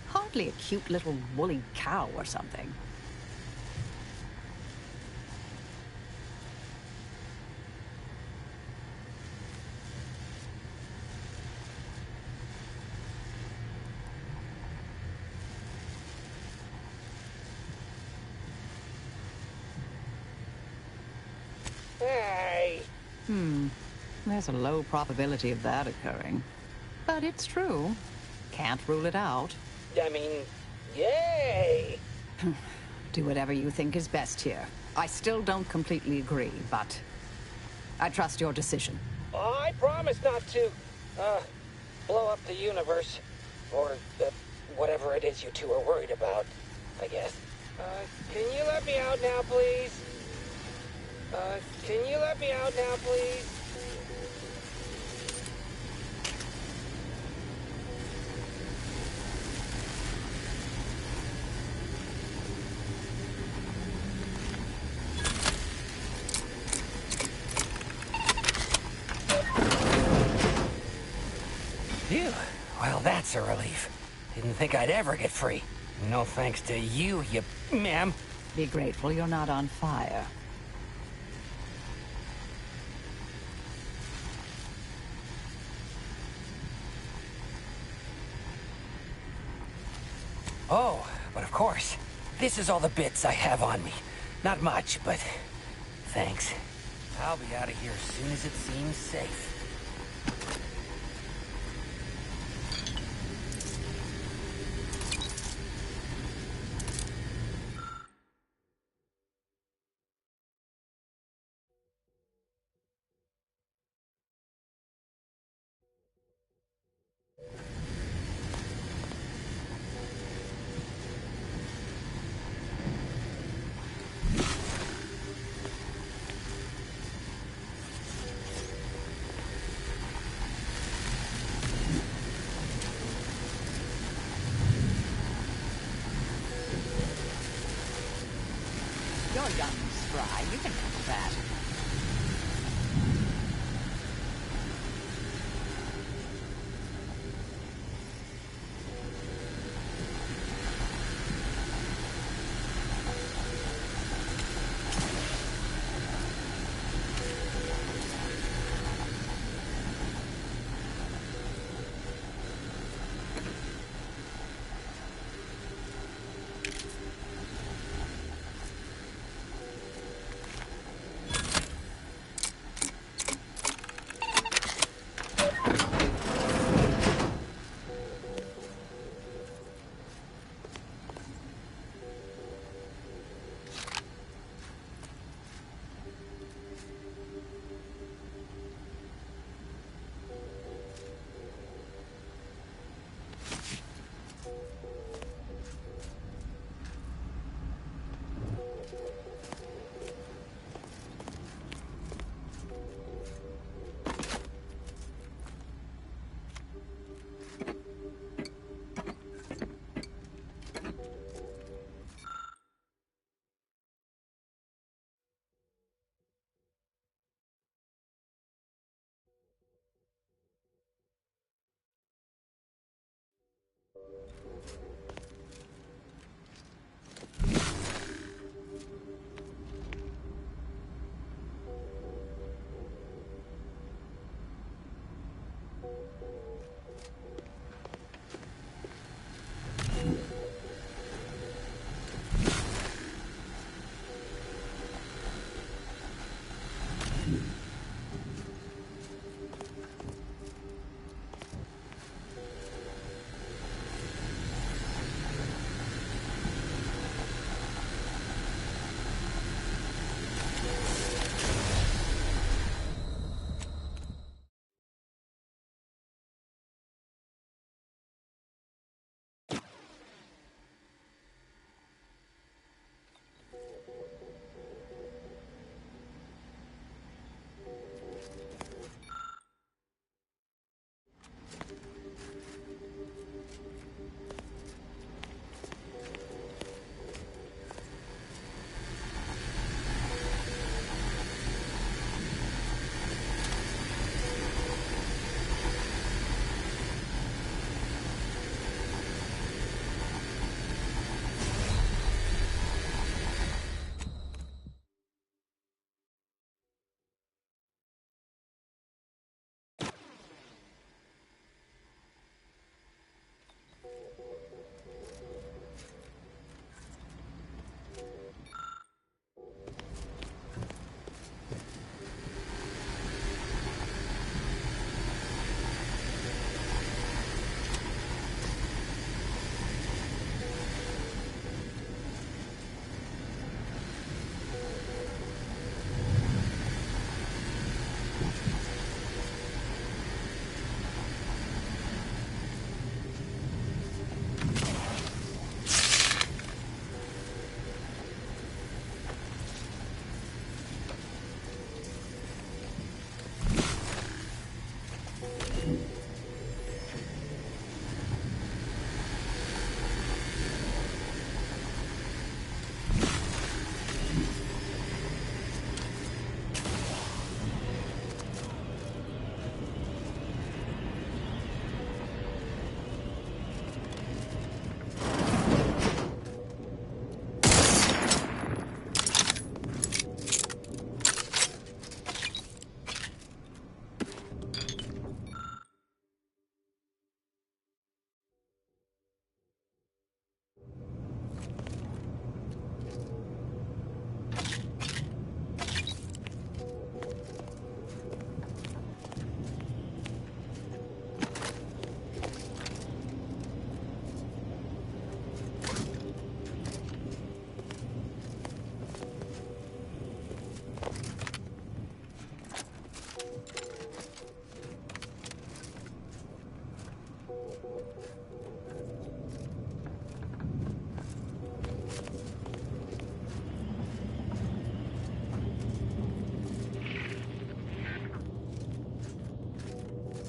Hardly a cute little woolly cow or something. Hey! There's a low probability of that occurring. But it's true. Can't rule it out. I mean, yay! Do whatever you think is best here. I still don't completely agree, but I trust your decision. I promise not to, blow up the universe. Or, whatever it is you two are worried about, I guess. Can you let me out now, please? Can you let me out now, please? Phew. Well, that's a relief. Didn't think I'd ever get free. No thanks to you, ma'am. Be grateful you're not on fire. Oh, but of course. This is all the bits I have on me. Not much, but thanks. I'll be out of here as soon as it seems safe. You're young and spry. You can handle that.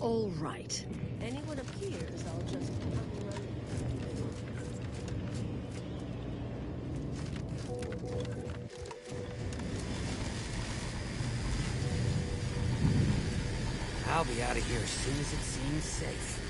All right. Anyone appears, I'll just unrun. I'll be out of here as soon as it seems safe.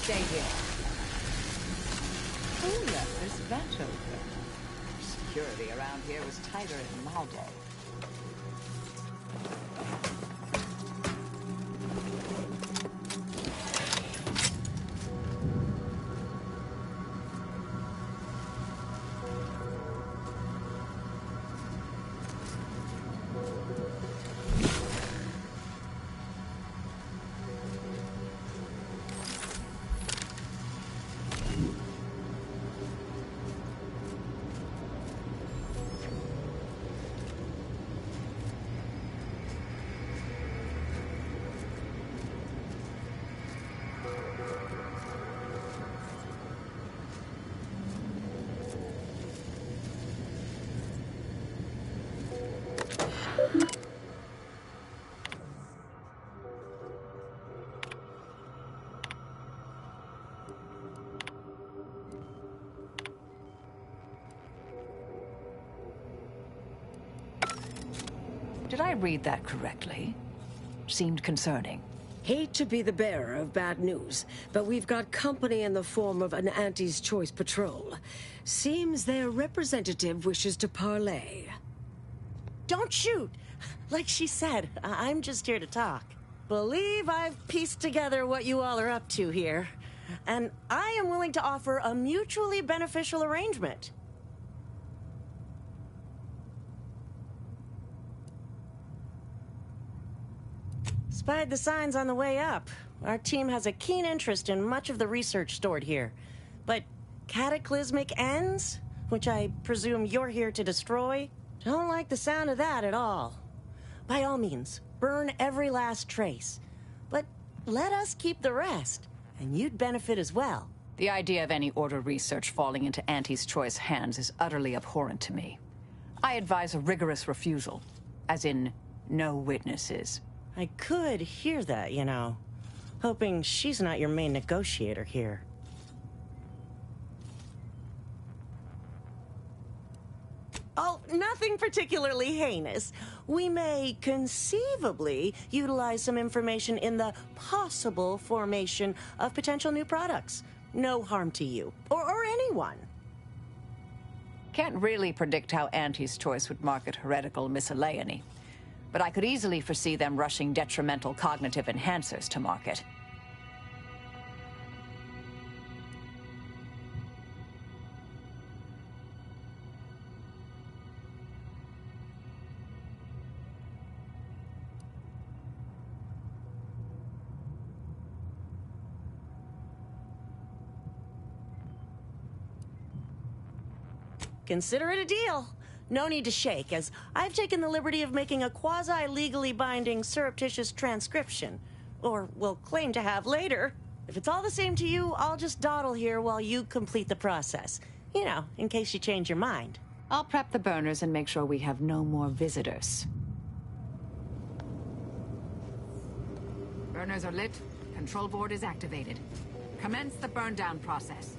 Stay here. Who left this vent open? Security around here was tighter in my day. Did I read that correctly? Seemed concerning. Hate to be the bearer of bad news, but we've got company in the form of an Auntie's Choice patrol. Seems their representative wishes to parley. Don't shoot! Like she said, I'm just here to talk. Believe I've pieced together what you all are up to here. And I am willing to offer a mutually beneficial arrangement. Spied the signs on the way up. Our team has a keen interest in much of the research stored here. But cataclysmic ends, which I presume you're here to destroy, don't like the sound of that at all. By all means, burn every last trace. But let us keep the rest, and you'd benefit as well. The idea of any Order research falling into Auntie's Choice hands is utterly abhorrent to me. I advise a rigorous refusal, as in, no witnesses. I could hear that, you know. Hoping she's not your main negotiator here. Oh, nothing particularly heinous. We may conceivably utilize some information in the possible formation of potential new products. No harm to you, or anyone. Can't really predict how Auntie's Choice would market heretical miscellany. But I could easily foresee them rushing detrimental cognitive enhancers to market. Consider it a deal. No need to shake, as I've taken the liberty of making a quasi-legally binding surreptitious transcription. Or will claim to have later. If it's all the same to you, I'll just dawdle here while you complete the process. You know, in case you change your mind. I'll prep the burners and make sure we have no more visitors. Burners are lit. Control board is activated. Commence the burn down process.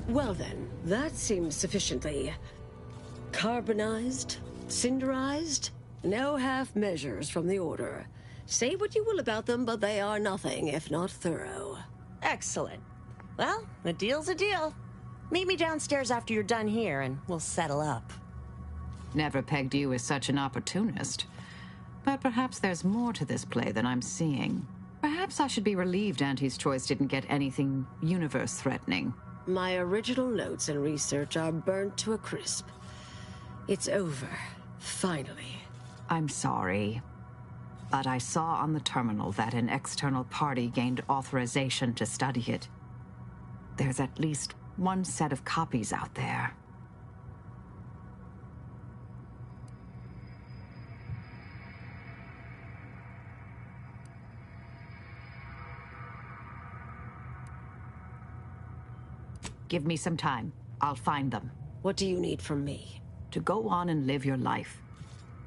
Well then, that seems sufficiently carbonized, cinderized. No half measures from the Order. Say what you will about them, but they are nothing if not thorough. Excellent. Well, a deal's a deal. Meet me downstairs after you're done here, and we'll settle up. Never pegged you as such an opportunist. But perhaps there's more to this play than I'm seeing. Perhaps I should be relieved Auntie's choice didn't get anything universe-threatening. My original notes and research are burnt to a crisp. It's over. Finally. I'm sorry. But I saw on the terminal that an external party gained authorization to study it. There's at least one set of copies out there. Give me some time. I'll find them. What do you need from me? To go on and live your life.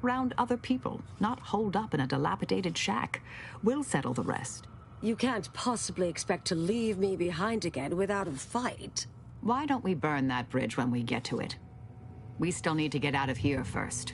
Round other people, not holed up in a dilapidated shack. We'll settle the rest. You can't possibly expect to leave me behind again without a fight. Why don't we burn that bridge when we get to it? We still need to get out of here first.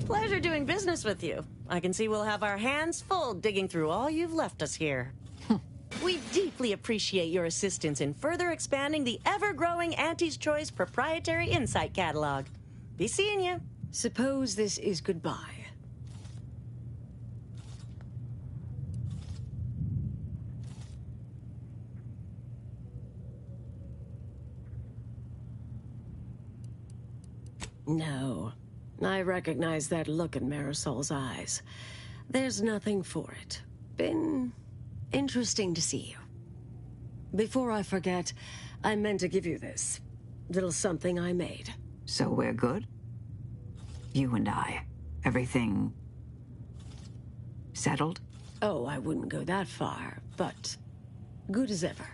Pleasure doing business with you. I can see we'll have our hands full digging through all you've left us here. We deeply appreciate your assistance in further expanding the ever-growing Auntie's Choice proprietary insight catalog. Be seeing you. Suppose this is goodbye. No. I recognize that look in Marisol's eyes. There's nothing for it. Been interesting to see you. Before I forget, I meant to give you this. Little something I made. So we're good? You and I. Everything settled? Oh, I wouldn't go that far, but good as ever.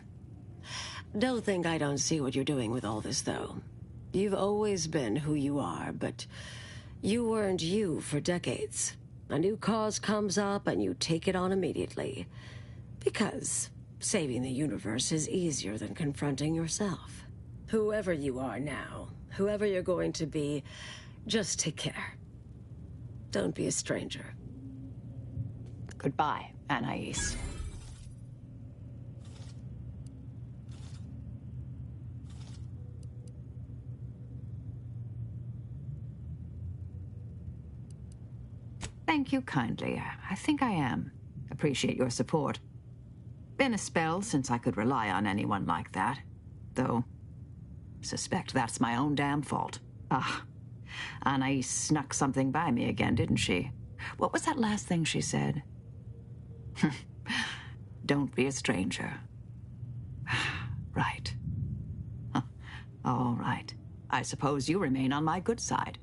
Don't think I don't see what you're doing with all this, though. You've always been who you are, but you weren't you for decades. A new cause comes up and you take it on immediately. Because saving the universe is easier than confronting yourself. Whoever you are now, whoever you're going to be, just take care. Don't be a stranger. Goodbye, Anais. Thank you kindly. I think I am. Appreciate your support. Been a spell since I could rely on anyone like that. Though, suspect that's my own damn fault. Ah, Anais snuck something by me again, didn't she? What was that last thing she said? Don't be a stranger. Right. Huh. All right. I suppose you remain on my good side.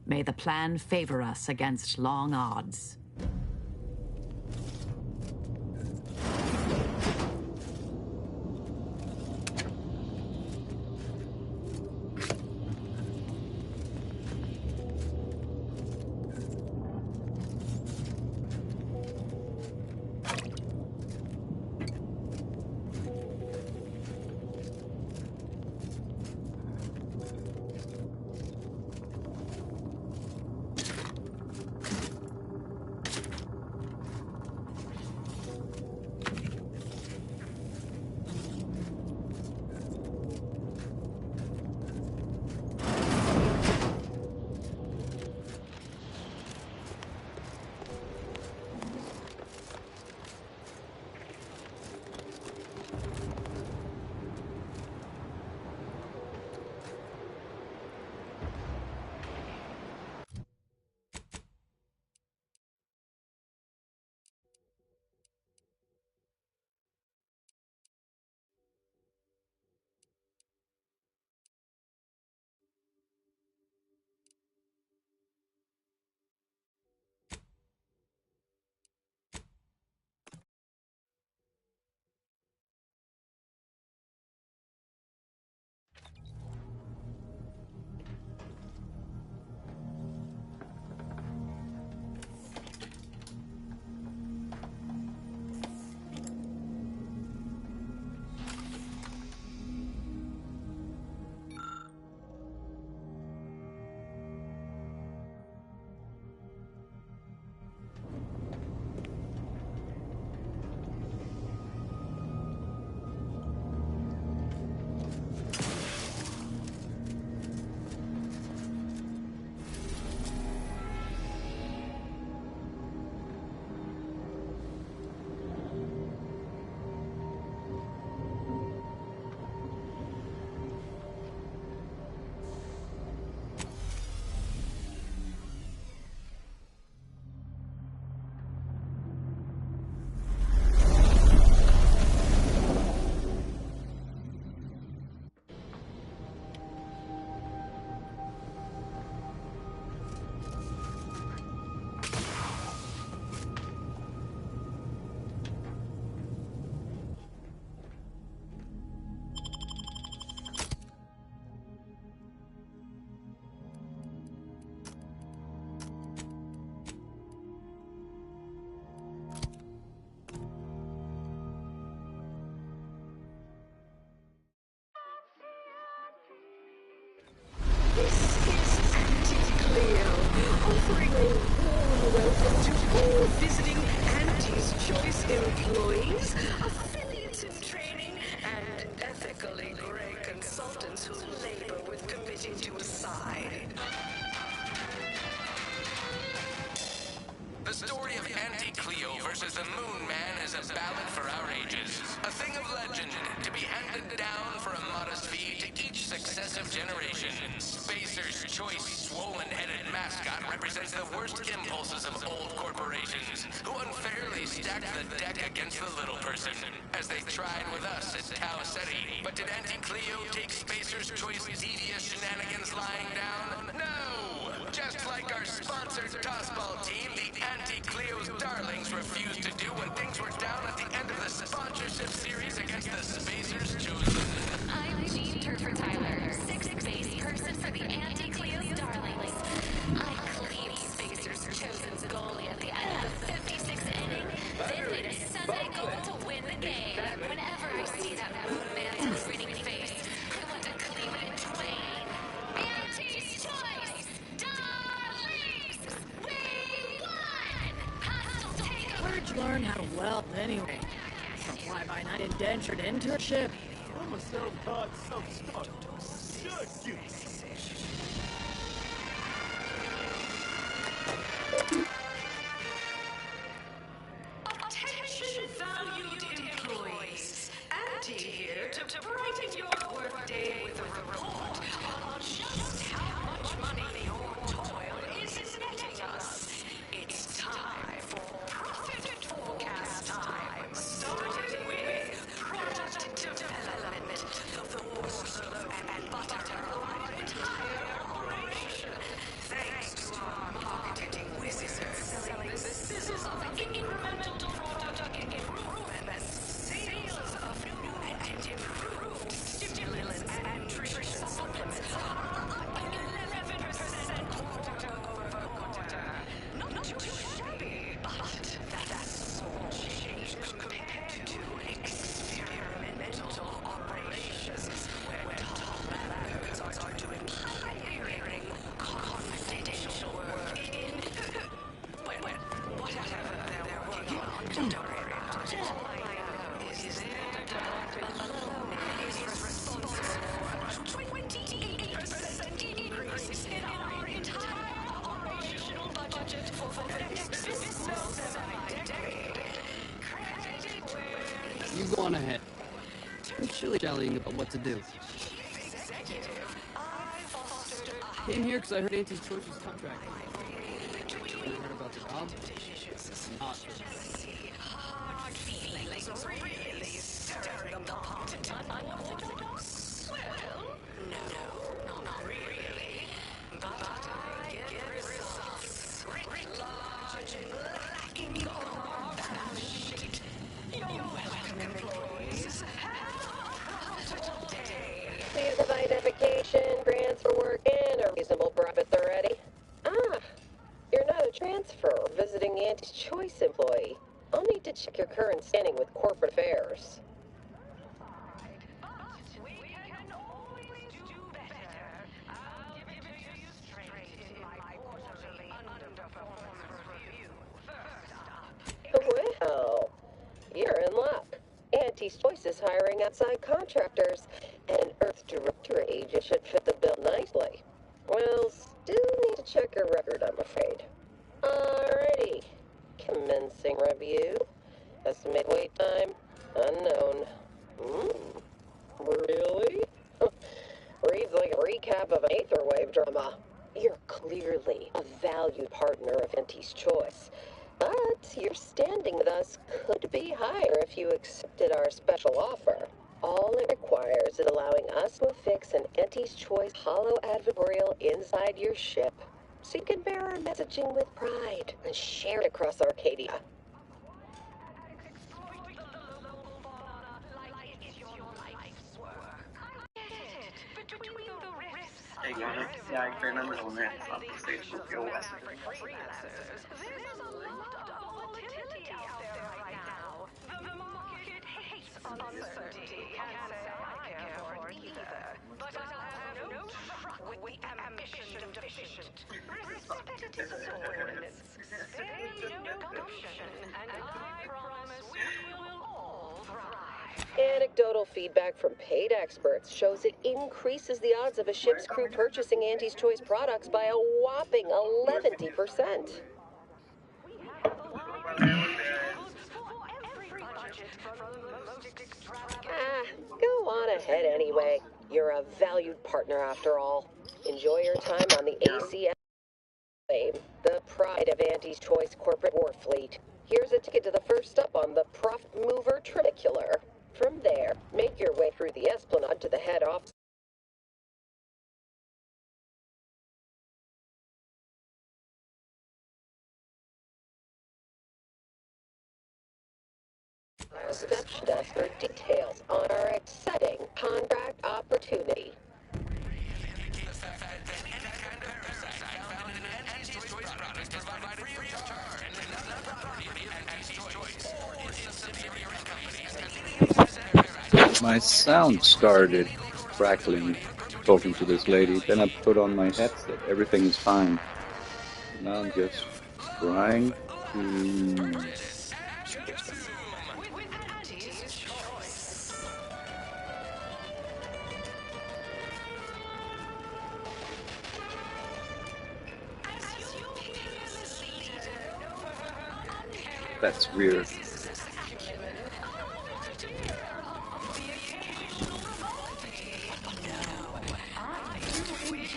May the plan favor us against long odds. Offering a warm welcome to all visiting Auntie's Choice employees, affiliates in training, and ethically gray consultants who labor with committing to a side. The story of Auntie Cleo versus the Moon Man is a ballad for our ages. A thing of legend to be handed down for a modest fee to each successive generation. Spacer's Choice swollen-headed mascot represents the worst impulses of old corporations who unfairly stacked the deck against the little person, as they tried with us at Tau Ceti. But did Auntie Cleo take Spacer's Choice devious shenanigans lying down? No! Just like our sponsored tossball team, the Auntie Cleo's Darlings refused to do when things were down at the end of the sponsorship series against the Spacer's Chosen. I'm Jean Turfer-Tyler, sixth base person for the Auntie Cleo's Darlings. I cleaned Spacer's Chosen's goalie at the end of the 56th inning, then made a Sunday goal to win the game. Whenever I see that Moon Man's grinning face, I want to clean it in twain. Auntie's Choice! Darlings! We won! Hostile takeover! Where'd you learn how to weld anyway? From fly-by-night indentured internship? I'm a self-taught, self-taught. Shut you! Attention valued employees. Auntie here to brighten your workday with a report on just how much money your toil is netting us. It's time for You go on ahead. I'm shilly-shallying about what to do. Came here because I heard Auntie's Choice's contract. You heard about the job? Not Please have identification, grants for work, and a reasonable profit already. Ah, you're not a transfer or visiting Auntie's Choice employee. I'll need to check your current standing with corporate affairs. Well, you're in luck. Auntie's Choice is hiring outside contractors, and Earth's directorate should fit the bill nicely. Well, still need to check your record, I'm afraid. Alrighty. Commencing review. Estimated wait time, unknown. Really? Reads like a recap of an Aetherwave drama. You're clearly a valued partner of Auntie's Choice. But your standing with us could be higher if you accepted our special offer. All it requires is allowing us to affix an Auntie's Choice hollow advertorial inside your ship, so you can bear our messaging with pride and share it across Arcadia. Anecdotal feedback from paid experts shows it increases the odds of a ship's crew purchasing Auntie's Choice products by a whopping 11%. Go on ahead anyway. You're a valued partner after all. Enjoy your time on the ACS Flame, the pride of Auntie's Choice corporate war fleet. Here's a ticket to the first stop on the Profit Mover Trinicular. From there, make your way through the Esplanade to the head office. Reception desk for details on our exciting contract opportunity. My sound started crackling talking to this lady. Then I put on my headset. Everything is fine. Now I'm just trying to... That's weird.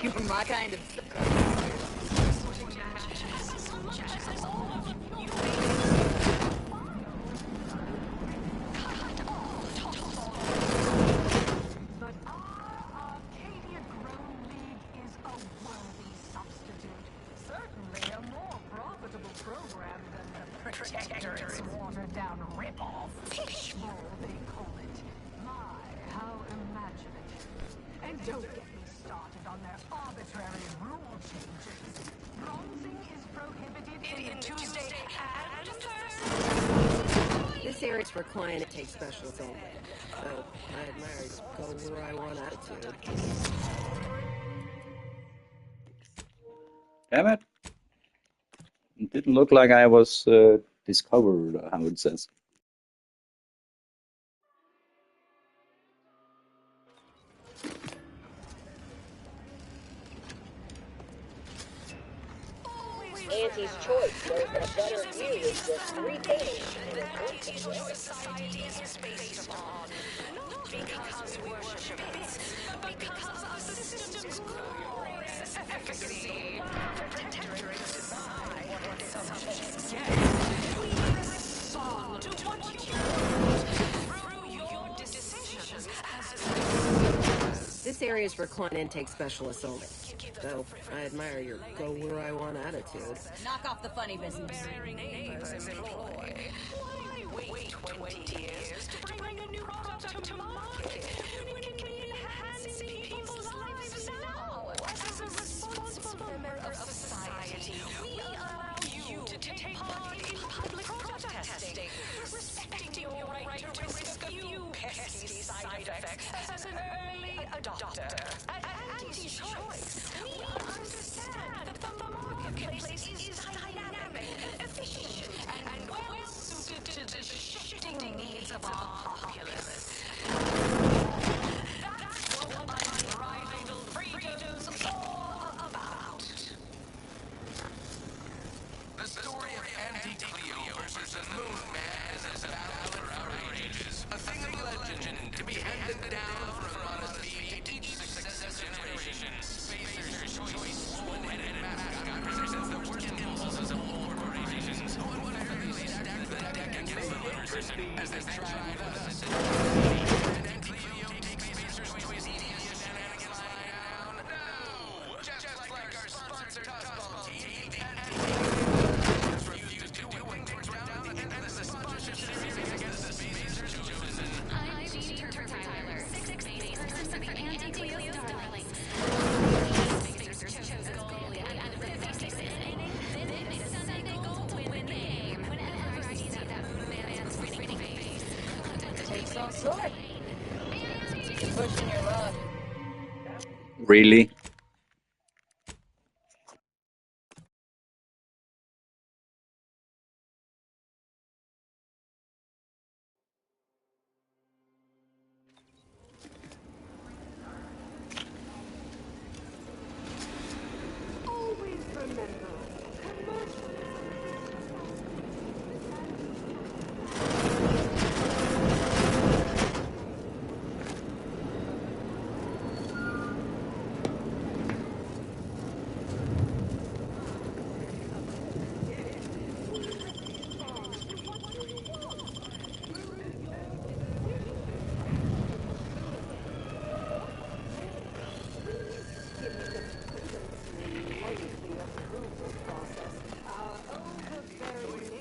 You're my kind of... Protector's watered-down rip-off. Fishbowl, they call it. My, how imaginative. And don't get me started on their arbitrary rule changes. Bronzing is prohibited in Tuesday and Thursday. This area's for client to take special thing. Oh, I admire his go where I want attitude. Damn it. It didn't look like I was discovered, how it says. Auntie's choice knows that better view is just 3 things. Auntie's choice society is based upon, not because we worship it, but because our system's glorious efficacy. Protectorate decide what subjects get. We respond to what you want through your decisions as This area is for client intake specialists only. Though, I admire your go-where-I-want attitude. Knock off the funny business. neighbors employ. Why wait 20 years to bring a new product to market when it can be enhancing people's lives now? As a responsible member of society, we allow you to take part in public protesting, respecting your right to risk a few pesky side effects as an early adopter. At Anti-Choice, we understand that the marketplace is dynamic, efficient, and well-suited to the shifting needs of our populace. That's what unbridled freedom's all about. The story of Anti-Cleo versus the Moon Man is a battle for our ages. A thing of legend to be handed down for a modest fee to each successive generation. Spacer's choice, one-headed mascot represents the worst impulses of all corporations. One fairly stacked the deck against the person as they try with us. Anti-Cleo takes Spacer's choice easiest shenanigans lying down. No! Just like our sponsor Tossball team, the Anti-Cleo refused to do what things round and the sponsorship series against the Spacer's chosen. I'm Jeter Tyler, 6th base person for the Anti-Cleo Darlings. Spacer's chosen goalie at the end of the 56th inning, then makes a Sunday goal to win the game. Whenever I see that Moon Man's grinning face, Takes all sort. Pushing your luck. Really? Always remember,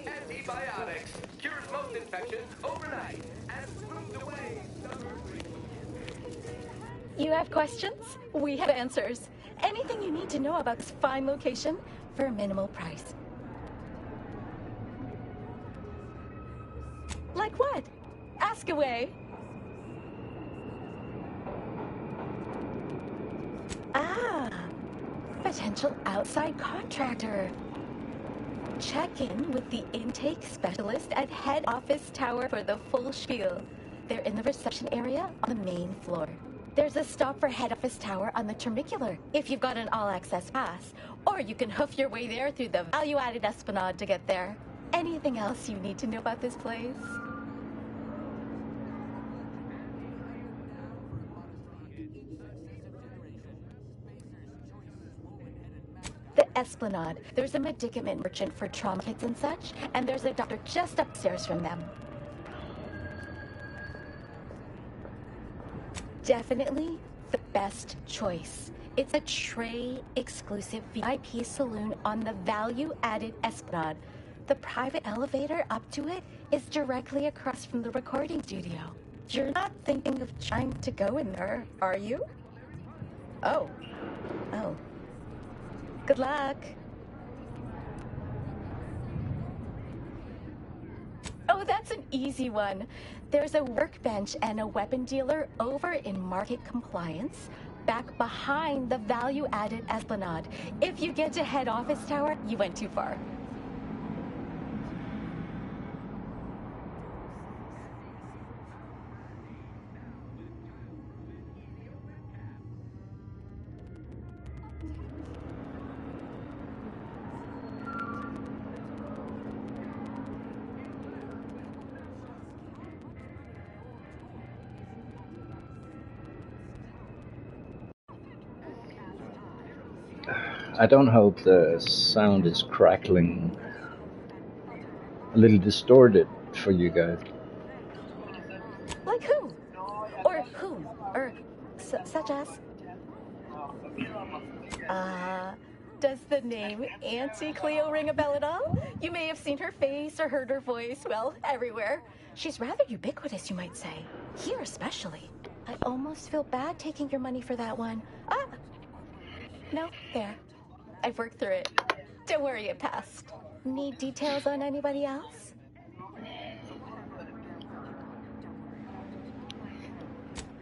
Antibiotics cures most infections overnight and smooth away stubborn. You have questions? We have answers. Anything you need to know about this fine location for a minimal price. Like what? Ask away. Ah, potential outside contractor. Check in with the intake specialist at head office tower for the full spiel. They're in the reception area on the main floor. There's a stop for head office tower on the Termicular if you've got an all-access pass, or you can hoof your way there through the value-added Esplanade to get there. Anything else you need to know about this place? The Esplanade. There's a medicament merchant for trauma kits and such, and there's a doctor just upstairs from them. Definitely the best choice. It's a tray-exclusive VIP saloon on the value-added Esplanade. The private elevator up to it is directly across from the recording studio. You're not thinking of trying to go in there, are you? Oh. Oh. Good luck. Oh, that's an easy one. There's a workbench and a weapon dealer over in Market Compliance, back behind the value-added Esplanade. If you get to head office tower, you went too far. I don't hope the sound is crackling a little distorted for you guys. Like who? Or whom? Or such as? Does the name Auntie Cleo ring a bell at all? You may have seen her face or heard her voice, well, everywhere. She's rather ubiquitous, you might say. Here especially. I almost feel bad taking your money for that one. Ah! No, there. I've worked through it. Don't worry, it passed. Need details on anybody else?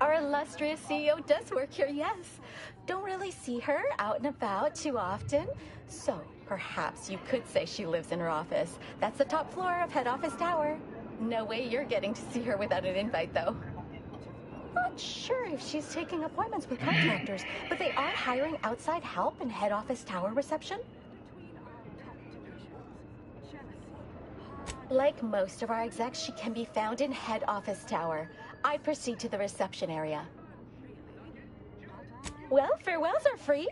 Our illustrious CEO does work here, yes. Don't really see her out and about too often. So perhaps you could say she lives in her office. That's the top floor of head office tower. No way you're getting to see her without an invite, though. Not sure if she's taking appointments with contractors, but they are hiring outside help in head office tower reception. Like most of our execs, she can be found in head office tower. I proceed to the reception area. Well, farewells are free.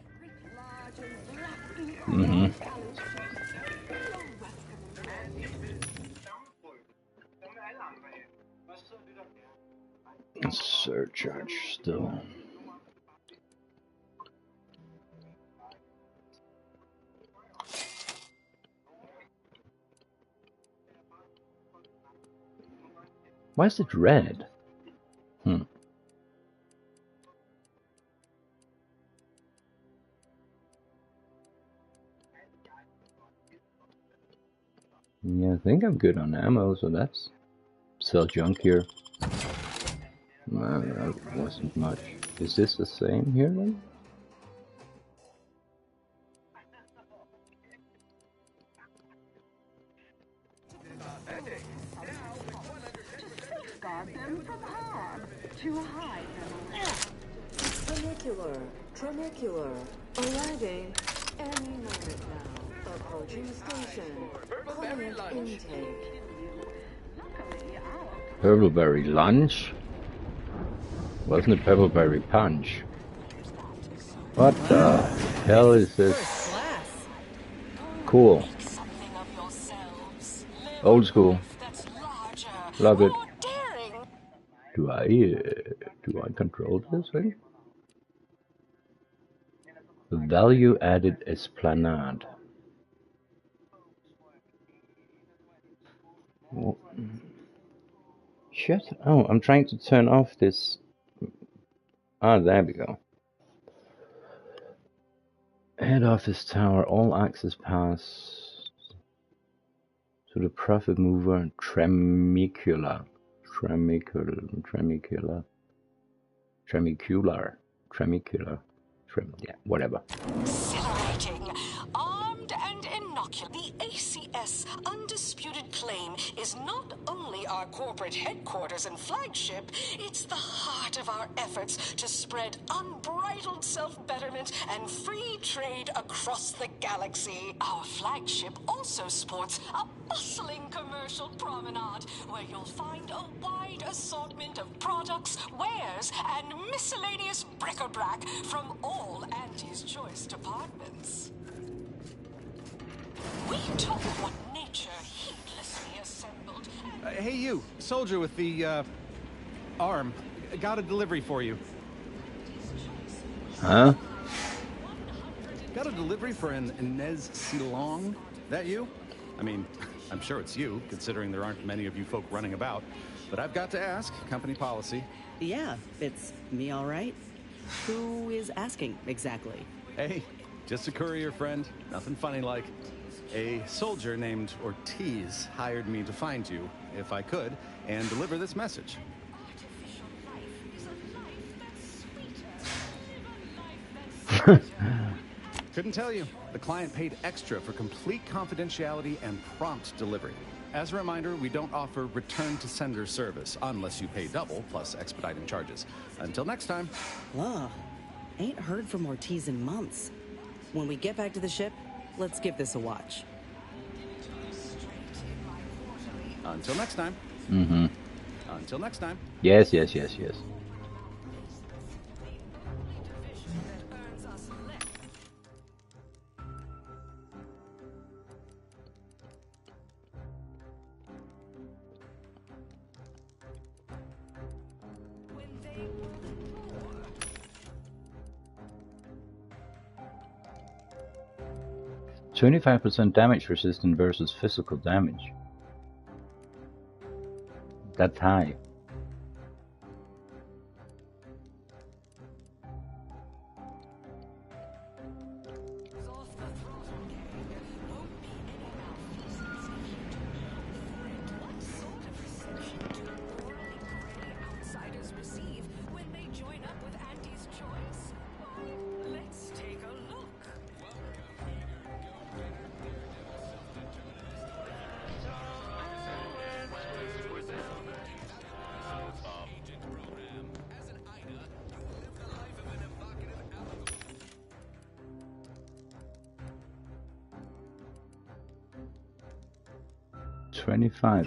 Mm-hmm. Surcharge still. Why is it red? Yeah, I think I'm good on ammo, so that's sell junk here. No, that wasn't much. Is this the same here then? Guard them from harm. To hide them. Tramicular. Arriving any moment now. Approaching station. Client intake. Purpleberry lunch? Wasn't it purpleberry punch? What the hell is this? Cool. Old school. Love it. Do I control this thing? The value added esplanade. Oh. Shit. Oh, I'm trying to turn off this. Ah, there we go. Head office tower, all access pass to the profit mover Tremicular. Yeah, whatever. Exhilarating. Armed and innocuous. The ACS undisputed claim is not only our corporate headquarters and flagship, it's the heart of our efforts to spread unbridled self-betterment and free trade across the galaxy. Our flagship also sports a bustling commercial promenade where you'll find a wide assortment of products, wares, and miscellaneous bric-a-brac from all Auntie's choice departments. We took what nature heedlessly assembled. Hey, you, soldier with the arm. Got a delivery for you. Huh? Got a delivery for an Inez Silong? That you? I mean, I'm sure it's you, considering there aren't many of you folk running about. But I've got to ask, company policy. Yeah, it's me, all right. Who is asking, exactly? Hey, just a courier friend. Nothing funny like. A soldier named Ortiz hired me to find you, if I could, and deliver this message. Couldn't tell you. The client paid extra for complete confidentiality and prompt delivery. As a reminder, we don't offer return to sender service unless you pay double plus expediting charges. Until next time. Ugh. Ain't heard from Ortiz in months. When we get back to the ship, let's give this a watch. Until next time. Mm-hmm. Until next time. Yes. 25% damage resistant versus physical damage. That's high.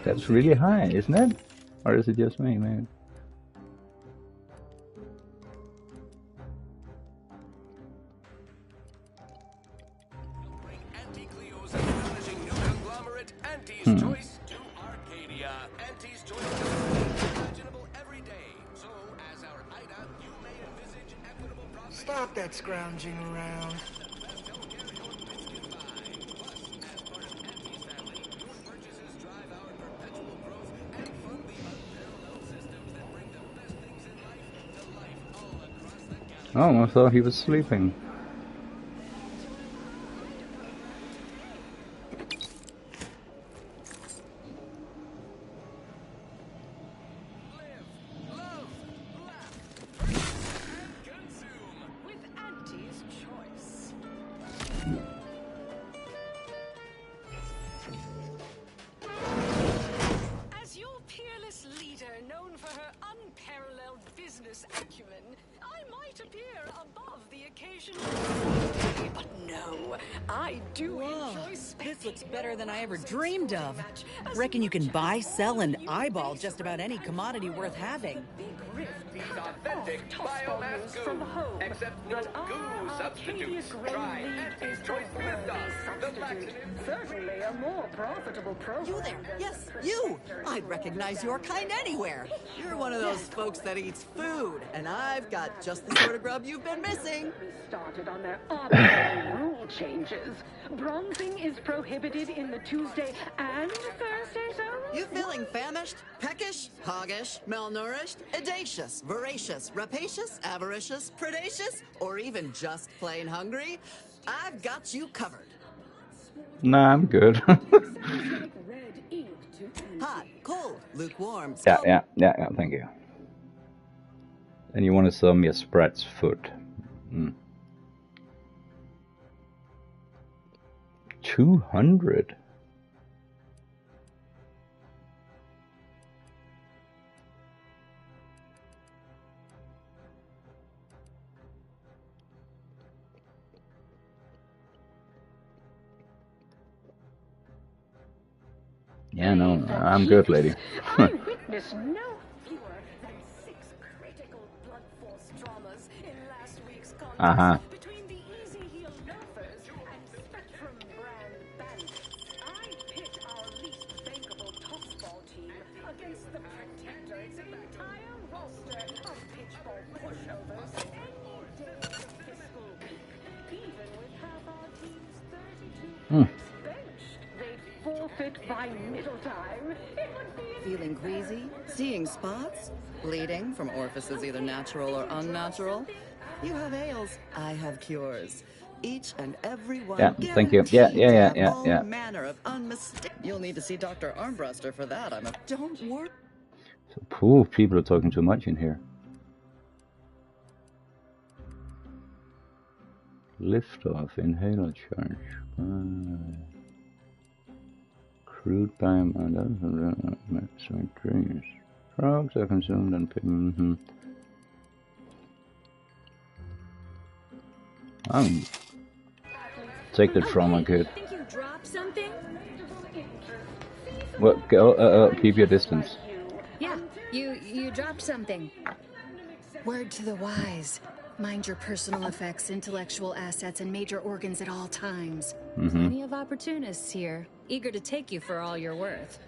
That's really high, isn't it? Or is it just me, man? Stop that scrounging around. Oh, I thought he was sleeping. As your peerless leader, known for her unparalleled business acumen, I might appear above the occasional day, but no, I do enjoy This looks better than I ever dreamed of. Reckon you can buy, sell, and eyeball just about any commodity worth having. These authentic biomass goo, except no goo substitutes. Try Auntie's Choice Liftoff, the laxative. Certainly a more profitable program. You there? Yes, you! I'd recognize your kind anywhere. You're one of those folks that eats food, and I've got just the sort of grub you've been missing. Started on their arbitrary rule changes. Bronzing is prohibited in the Tuesday and Thursday zone. You feeling famished, peckish, hoggish, malnourished, audacious, voracious, rapacious, avaricious, predacious, or even just plain hungry? I've got you covered. Nah, I'm good. Hot, cold, lukewarm. Yeah, thank you. And you want to sell me a Sprat's foot. 200? Yeah, no, I'm good, lady. I witnessed no fewer than 6 critical blood force traumas in last week's contest between the Easy Heel Loafers and Spectrum brand bandits. I pit our least bankable tossball team against the Protectorate's entire roster of pitchball pushovers any day of the fiscal week. Even with half our team's 32 benched, they'd forfeit by middle time. It would be Feeling queasy? Seeing spots? Bleeding from orifices either natural or unnatural? You have ails, I have cures. Each and every one. Yeah, thank you. Yeah. All manner of unmistakable. You'll need to see Dr. Armbruster for that. Don't worry. So, poof, people are talking too much in here. Liftoff, inhaler charge. Crude biomass trees. Frogs are consumed and take the trauma kit. Think you dropped something? What? Go. Keep your distance. Yeah, you dropped something. Word to the wise. Mind your personal effects, intellectual assets, and major organs at all times. Plenty of opportunists here, eager to take you for all you're worth.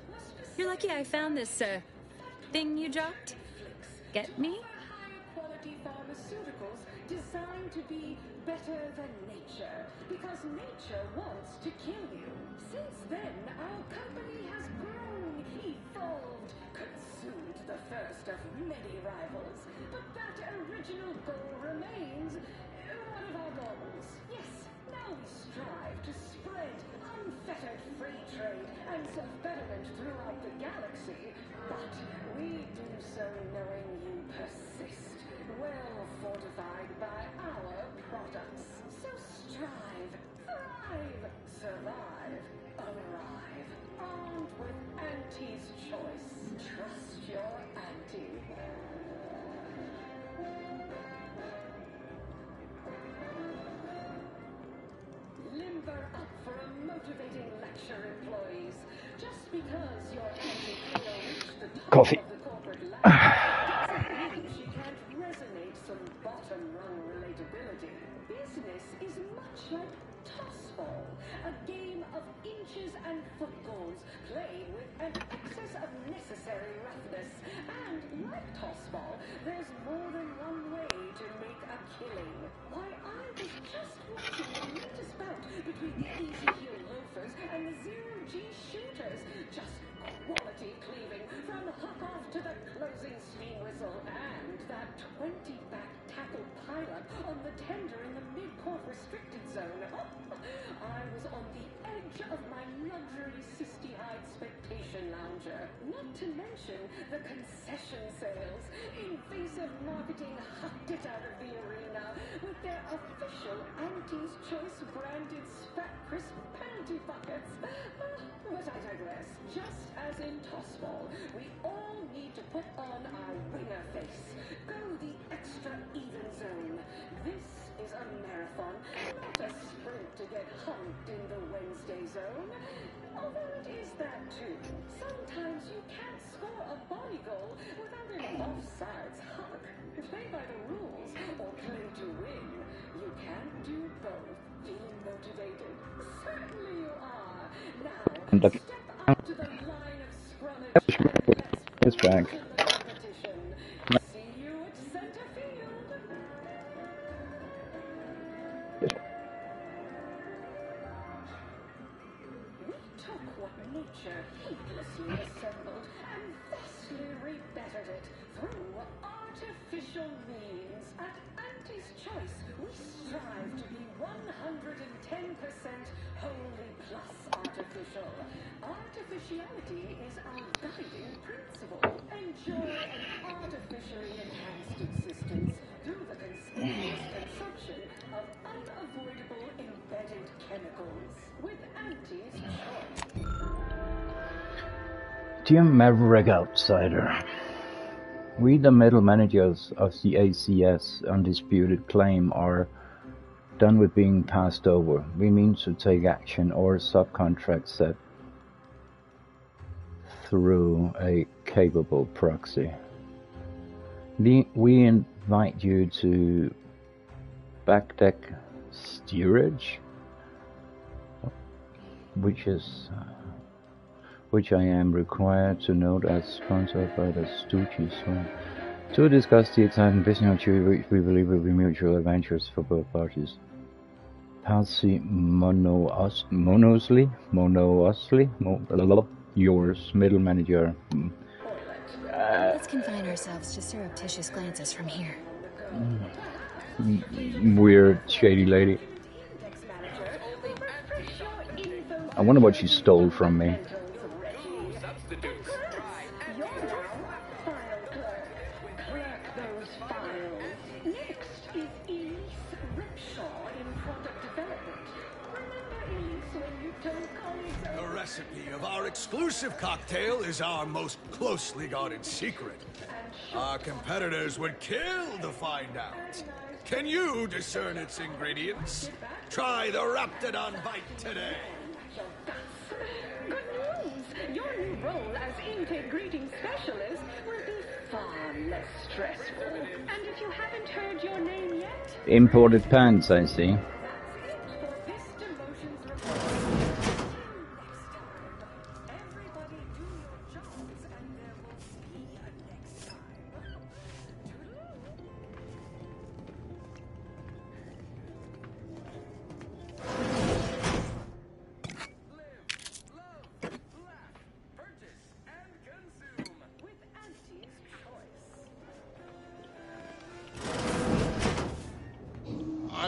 You're lucky I found this, thing you dropped. Get me? safety pharmaceuticals designed to be better than nature, because nature wants to kill you. Since then, our company has grown, evolved, consumed the first of many rivals. But that original goal remains one of our goals. Yes, now we strive to spread unfettered free trade and self-betterment throughout the galaxy. But we do so knowing you persist, well fortified by our products. So strive, thrive, survive, arrive, armed with Auntie's choice. Trust your Auntie. Limber up for a motivating lecture, employees. Just because your Auntie Cleo reached the top Coffee. of the corporate ladder doesn't mean she can't resonate some bottom rung relatability. Business is much like tossball, a game of inches and footballs played with an excess of necessary roughness. And like tossball, there's more than one way to make a killing. Why, I was just watching the latest bout between the easy heel loafers and the zero-G shooters. Just quality cleaving from hook-off to the closing steam whistle. And that 20-back tackle pileup on the tender in the mid-court restricted zone. I was on the edge of my luxury Sisty-Hide Spectation lounger. Not to mention the concession sales. Invasive marketing hucked it out of the arena with their official Auntie's Choice branded Spat Crisp panty buckets. But I digress. Just as in tossball, we all need to put on our winner face. Go the extra even zone. This is a marathon, not a sprint to get humped in the Wednesday zone. Although it is that too. Sometimes you can't score a body goal without an offsides hug. Play by the rules or play to win. You can't do both. Feeling motivated? Certainly you are. Now, step up to the line of scrummage and let's back. begin the competition. See you at center field. We took what nature heedlessly assembled and vastly rebettered it through artificial means. At Auntie's Choice, we strive to be 110% wholly plus artificial. Artificiality is our guiding principle. Enjoy an artificially enhanced existence through the conspicuous consumption of unavoidable embedded chemicals. With Auntie's Choice. Dear Maverick Outsider, we, the middle managers of the ACS Undisputed Claim, are done with being passed over. We mean to take action or subcontract set through a capable proxy. We invite you to backdeck steerage, which I am required to note as sponsored by the Stooges Fund, to discuss the exciting business opportunity which we believe will be mutually advantageous for both parties. Parsimoniously, yours, middle manager. Let's confine ourselves to surreptitious glances from here. Weird, shady lady. I wonder what she stole from me. The recipe of our exclusive cocktail is our most closely guarded secret. Our competitors would kill to find out. Can you discern its ingredients? Try the Raptidon Bite today. Good news! Your new role as intake greeting specialist will be far less stressful. And if you haven't heard your name yet... Imported pants, I see.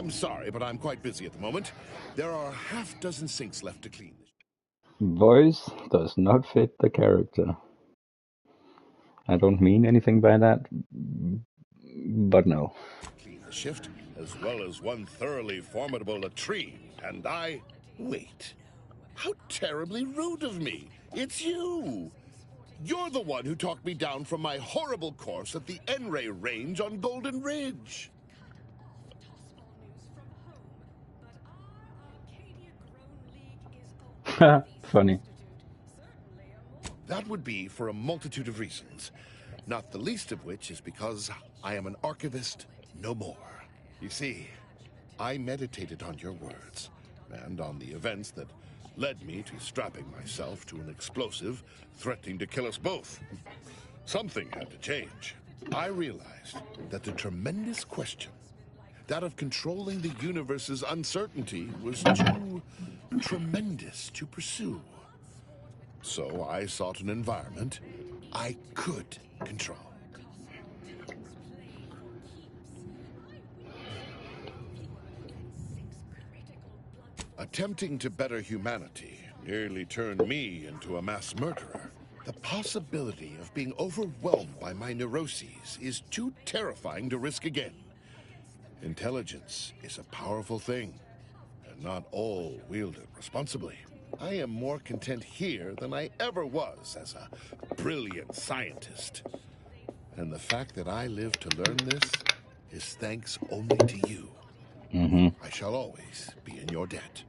I'm sorry, but I'm quite busy at the moment. There are half dozen sinks left to clean. Voice does not fit the character. I don't mean anything by that, but no. Clean the shift, as well as one thoroughly formidable latrine, and I... Wait. How terribly rude of me. It's you. You're the one who talked me down from my horrible course at the N-Ray range on Golden Ridge. Funny. That would be for a multitude of reasons, not the least of which is because I am an archivist no more. You see, I meditated on your words, and on the events that led me to strapping myself to an explosive threatening to kill us both. Something had to change. I realized that the tremendous question, that of controlling the universe's uncertainty, was too tremendous to pursue. So I sought an environment I could control. Attempting to better humanity nearly turned me into a mass murderer. The possibility of being overwhelmed by my neuroses is too terrifying to risk again. Intelligence is a powerful thing, and not all wield it responsibly. I am more content here than I ever was as a brilliant scientist. And the fact that I live to learn this is thanks only to you. I shall always be in your debt.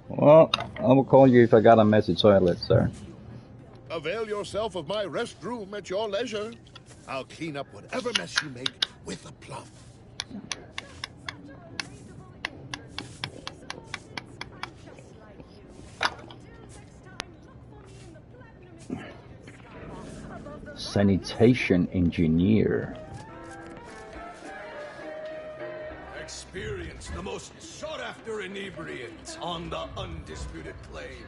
Well, I will call you if I got a messy toilet, sir. Avail yourself of my restroom at your leisure. I'll clean up whatever mess you make with aplomb. Sanitation engineer. Experience the most sought-after inebriant on the undisputed claim.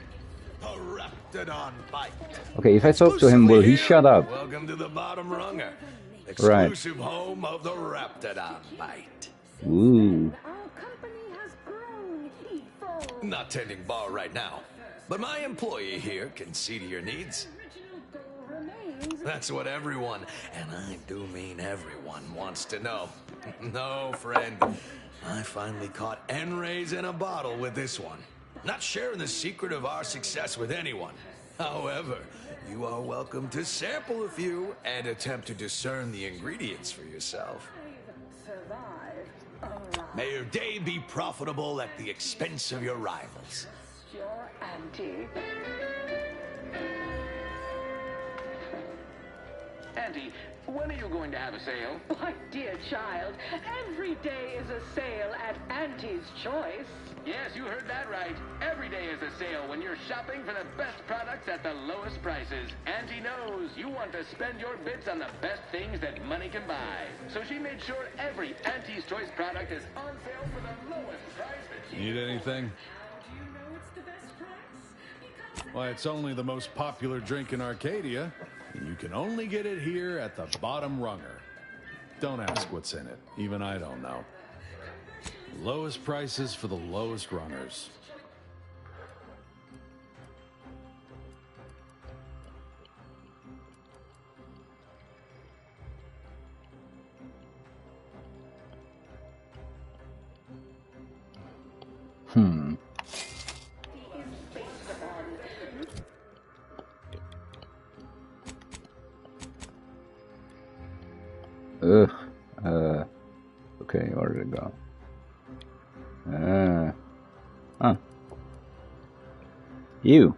A Raptidon bite. Okay, if I talk to him, will he shut up? Welcome to the bottom runger. Right. Exclusive home of the Raptidon bite. Ooh. Not tending bar right now, but my employee here can see to your needs. That's what everyone, and I do mean everyone, wants to know. No, friend, I finally caught N-rays in a bottle with this one. Not sharing the secret of our success with anyone. However, you are welcome to sample a few and attempt to discern the ingredients for yourself. May your day be profitable at the expense of your rivals. Your auntie. Auntie, when are you going to have a sale? My dear child, every day is a sale at Auntie's Choice. Yes, you heard that right. Every day is a sale when you're shopping for the best products at the lowest prices. Auntie knows you want to spend your bits on the best things that money can buy. So she made sure every Auntie's Choice product is on sale for the lowest price that she Need anything? Why, it's only the most popular drink in Arcadia, and you can only get it here at the bottom runger. Don't ask what's in it. Even I don't know. Lowest prices for the lowest rungers. Ugh. Okay, where did it go? Huh. You.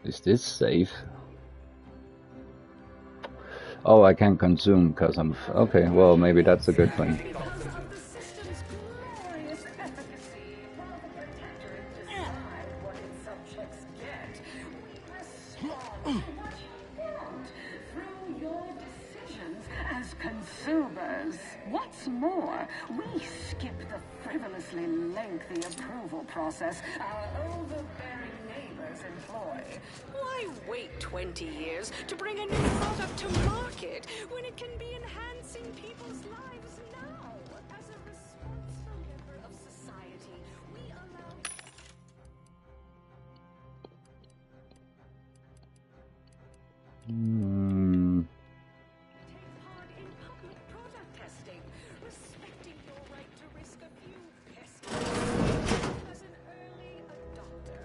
Is this safe? Oh, I can't consume because I'm... Okay, well, maybe that's a good thing. Consumers. What's more, we skip the frivolously lengthy approval process our overbearing neighbors customers employ. Why wait 20 years to bring a new product to market when it can be enhancing people's lives now? As a responsible member of society, we allow... Take part in public product testing, respecting your right to risk a few pesky as an early adopter.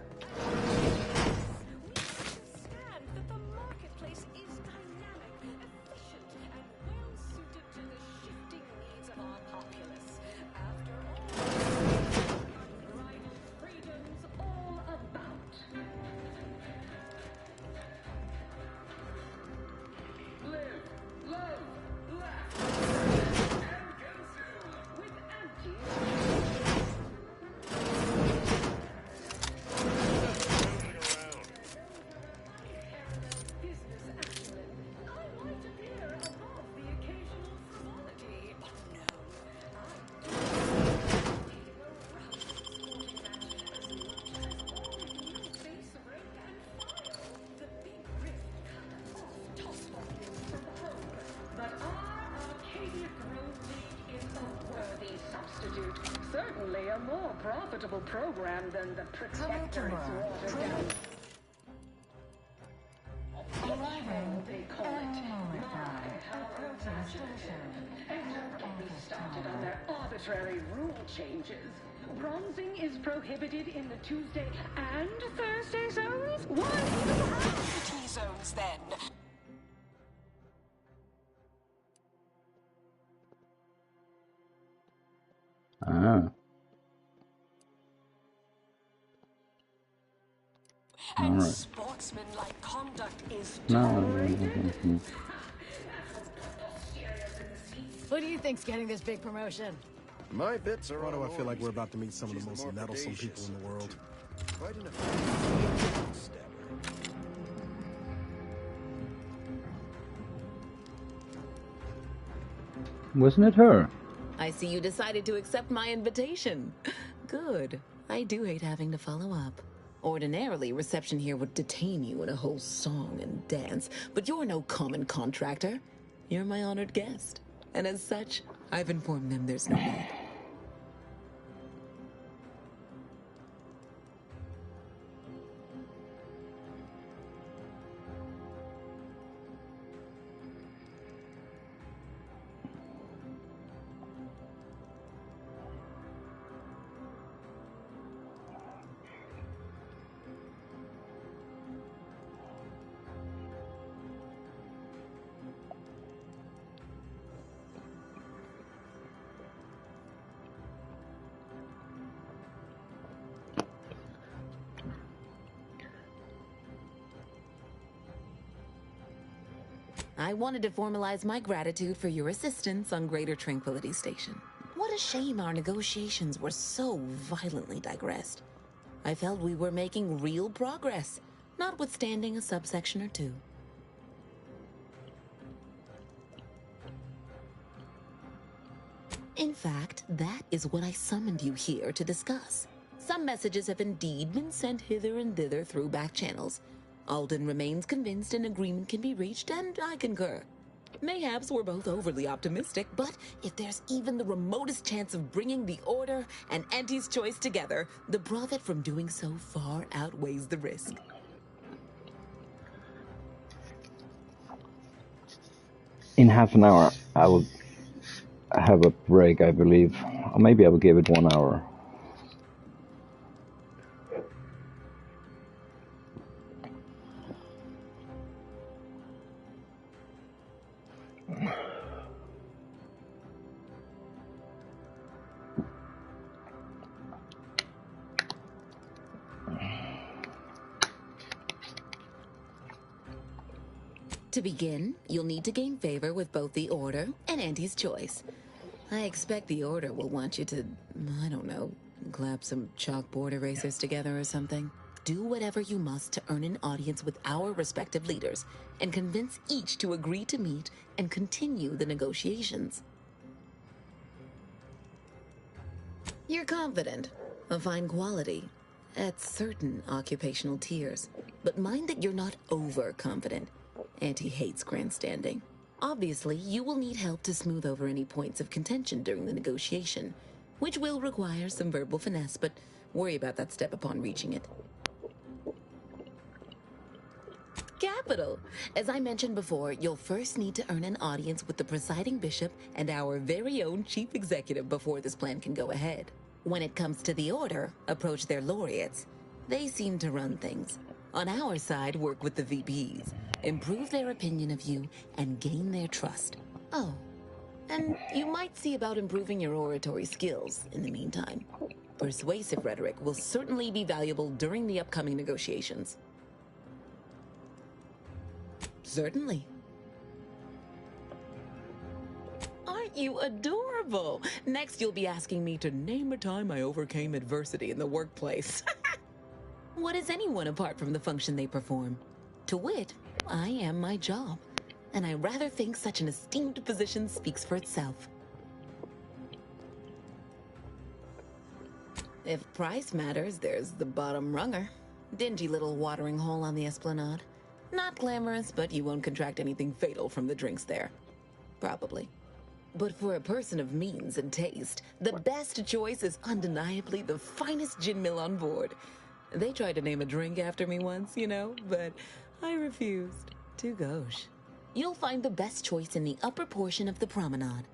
We understand that the marketplace is dynamic, efficient, and well suited to the shifting needs of our populace. After all, right freedom's all about. Live, love, laugh, and consume with business acumen. I might appear above the occasional frivolity. Oh no, face, rank, and file. The big rift cut off toss volumes from home. But our Arcadia Grove League is a worthy substitute. Certainly a more profitable program than the Protectorate's watered down. Arrival, they call it. My, how imaginative. And don't get me started on their arbitrary rule changes. Bronzing is prohibited in the Tuesday and Thursday zones? Why even have the T-zones then? Ah. And Alright. sportsmanlike conduct is No. Who do you think's getting this big promotion? My bits are. Why do I feel like we're about to meet some of the most meddlesome people in the world? Quite enough. Wasn't it her? I see you decided to accept my invitation. Good. I do hate having to follow up. Ordinarily, reception here would detain you in a whole song and dance, but you're no common contractor. You're my honored guest. And as such, I've informed them there's no need. I wanted to formalize my gratitude for your assistance on Greater Tranquility Station. What a shame our negotiations were so violently digressed. I felt we were making real progress, notwithstanding a subsection or two. In fact, that is what I summoned you here to discuss. Some messages have indeed been sent hither and thither through back channels. Alden remains convinced an agreement can be reached, and I concur. Mayhaps we're both overly optimistic, but if there's even the remotest chance of bringing the Order and Auntie's Choice together, the profit from doing so far outweighs the risk. In half an hour, I will have a break, I believe. Or maybe I will give it 1 hour. To begin, you'll need to gain favor with both the Order and Auntie's Choice. I expect the Order will want you to, I don't know, clap some chalkboard erasers together or something. Do whatever you must to earn an audience with our respective leaders and convince each to agree to meet and continue the negotiations. You're confident, of fine quality, at certain occupational tiers. But mind that you're not overconfident. Auntie hates grandstanding. Obviously, you will need help to smooth over any points of contention during the negotiation, which will require some verbal finesse, but worry about that step upon reaching it. Capital! As I mentioned before, you'll first need to earn an audience with the presiding bishop and our very own chief executive before this plan can go ahead. When it comes to the order, approach their laureates. They seem to run things. On our side, work with the VPs, improve their opinion of you, and gain their trust. Oh, and you might see about improving your oratory skills in the meantime. Persuasive rhetoric will certainly be valuable during the upcoming negotiations. Certainly. Aren't you adorable? Next, you'll be asking me to name a time I overcame adversity in the workplace. What is anyone apart from the function they perform? To wit, I am my job, and I rather think such an esteemed position speaks for itself. If price matters, there's the bottom runger. Dingy little watering hole on the esplanade. Not glamorous, but you won't contract anything fatal from the drinks there. Probably. But for a person of means and taste, the best choice is undeniably the finest gin mill on board. They tried to name a drink after me once, you know, but I refused. Too gauche. You'll find the best choice in the upper portion of the promenade.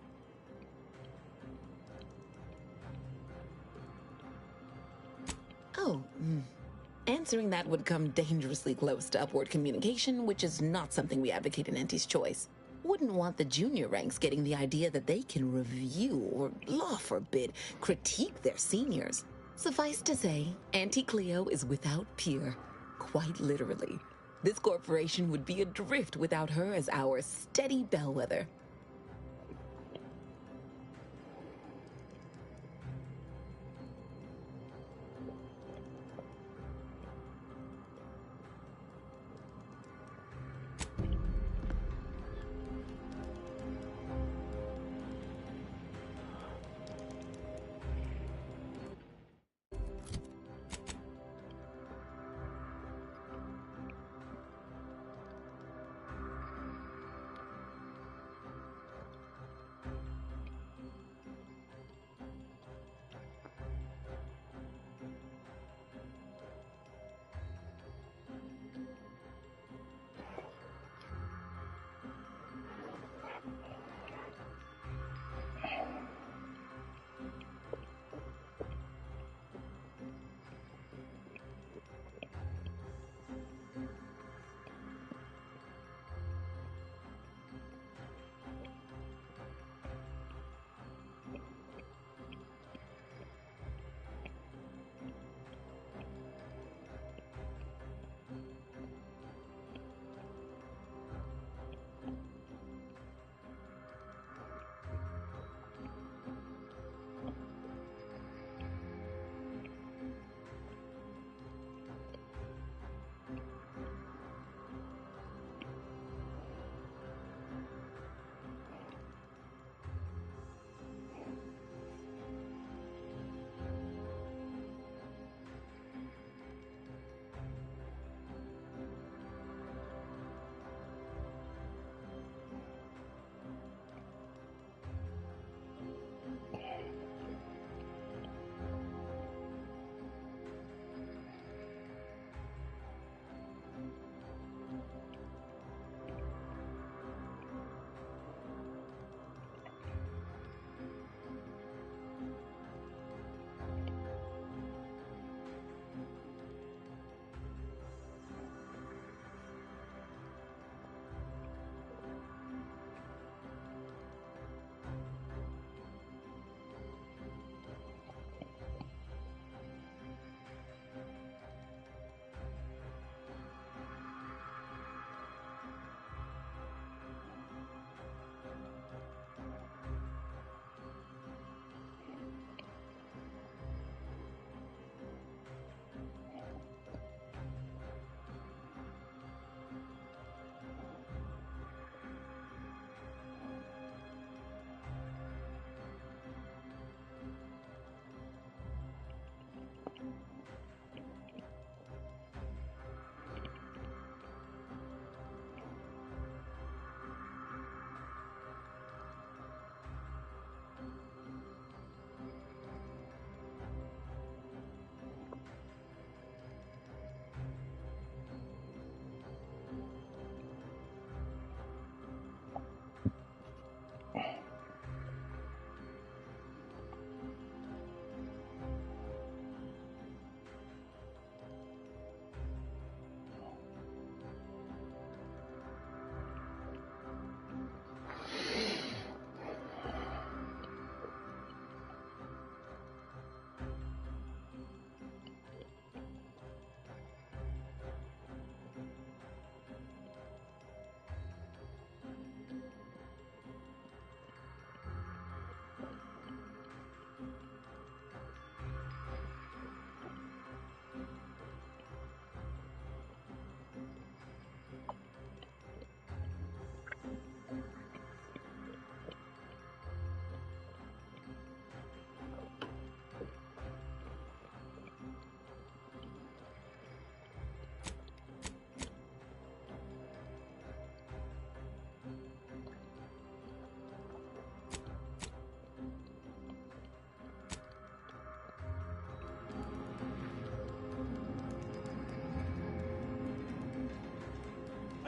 Oh, answering that would come dangerously close to upward communication, which is not something we advocate in Auntie's Choice. Wouldn't want the junior ranks getting the idea that they can review or, law forbid, critique their seniors. Suffice to say, Auntie Cleo is without peer, quite literally. This corporation would be adrift without her as our steady bellwether.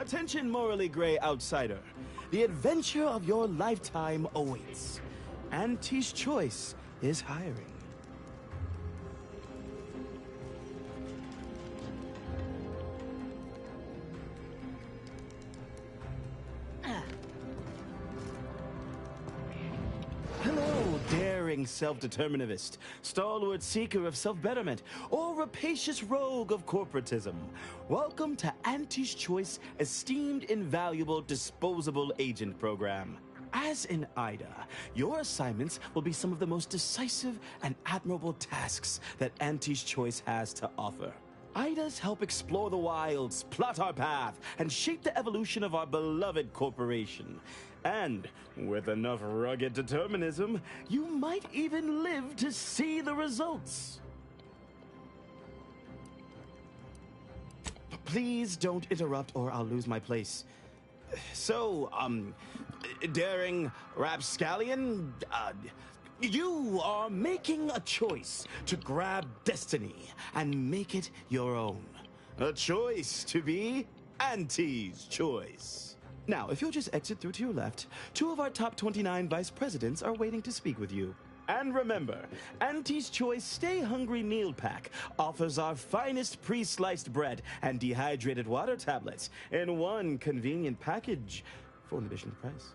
Attention, morally gray outsider. The adventure of your lifetime awaits. Auntie's Choice is hiring. Hello, daring self-determinivist, stalwart seeker of self-betterment, or rapacious rogue of corporatism. Welcome to Auntie's Choice Esteemed Invaluable Disposable Agent Program. As in Ida, your assignments will be some of the most decisive and admirable tasks that Auntie's Choice has to offer. Idas help explore the wilds, plot our path, and shape the evolution of our beloved corporation. And with enough rugged determinism, you might even live to see the results. Please don't interrupt or I'll lose my place. So, daring rapscallion, you are making a choice to grab destiny and make it your own. A choice to be Auntie's Choice. Now, if you'll just exit through to your left, 2 of our top 29 vice presidents are waiting to speak with you. And remember, Auntie's Choice Stay Hungry Meal Pack offers our finest pre-sliced bread and dehydrated water tablets in one convenient package for an additional price.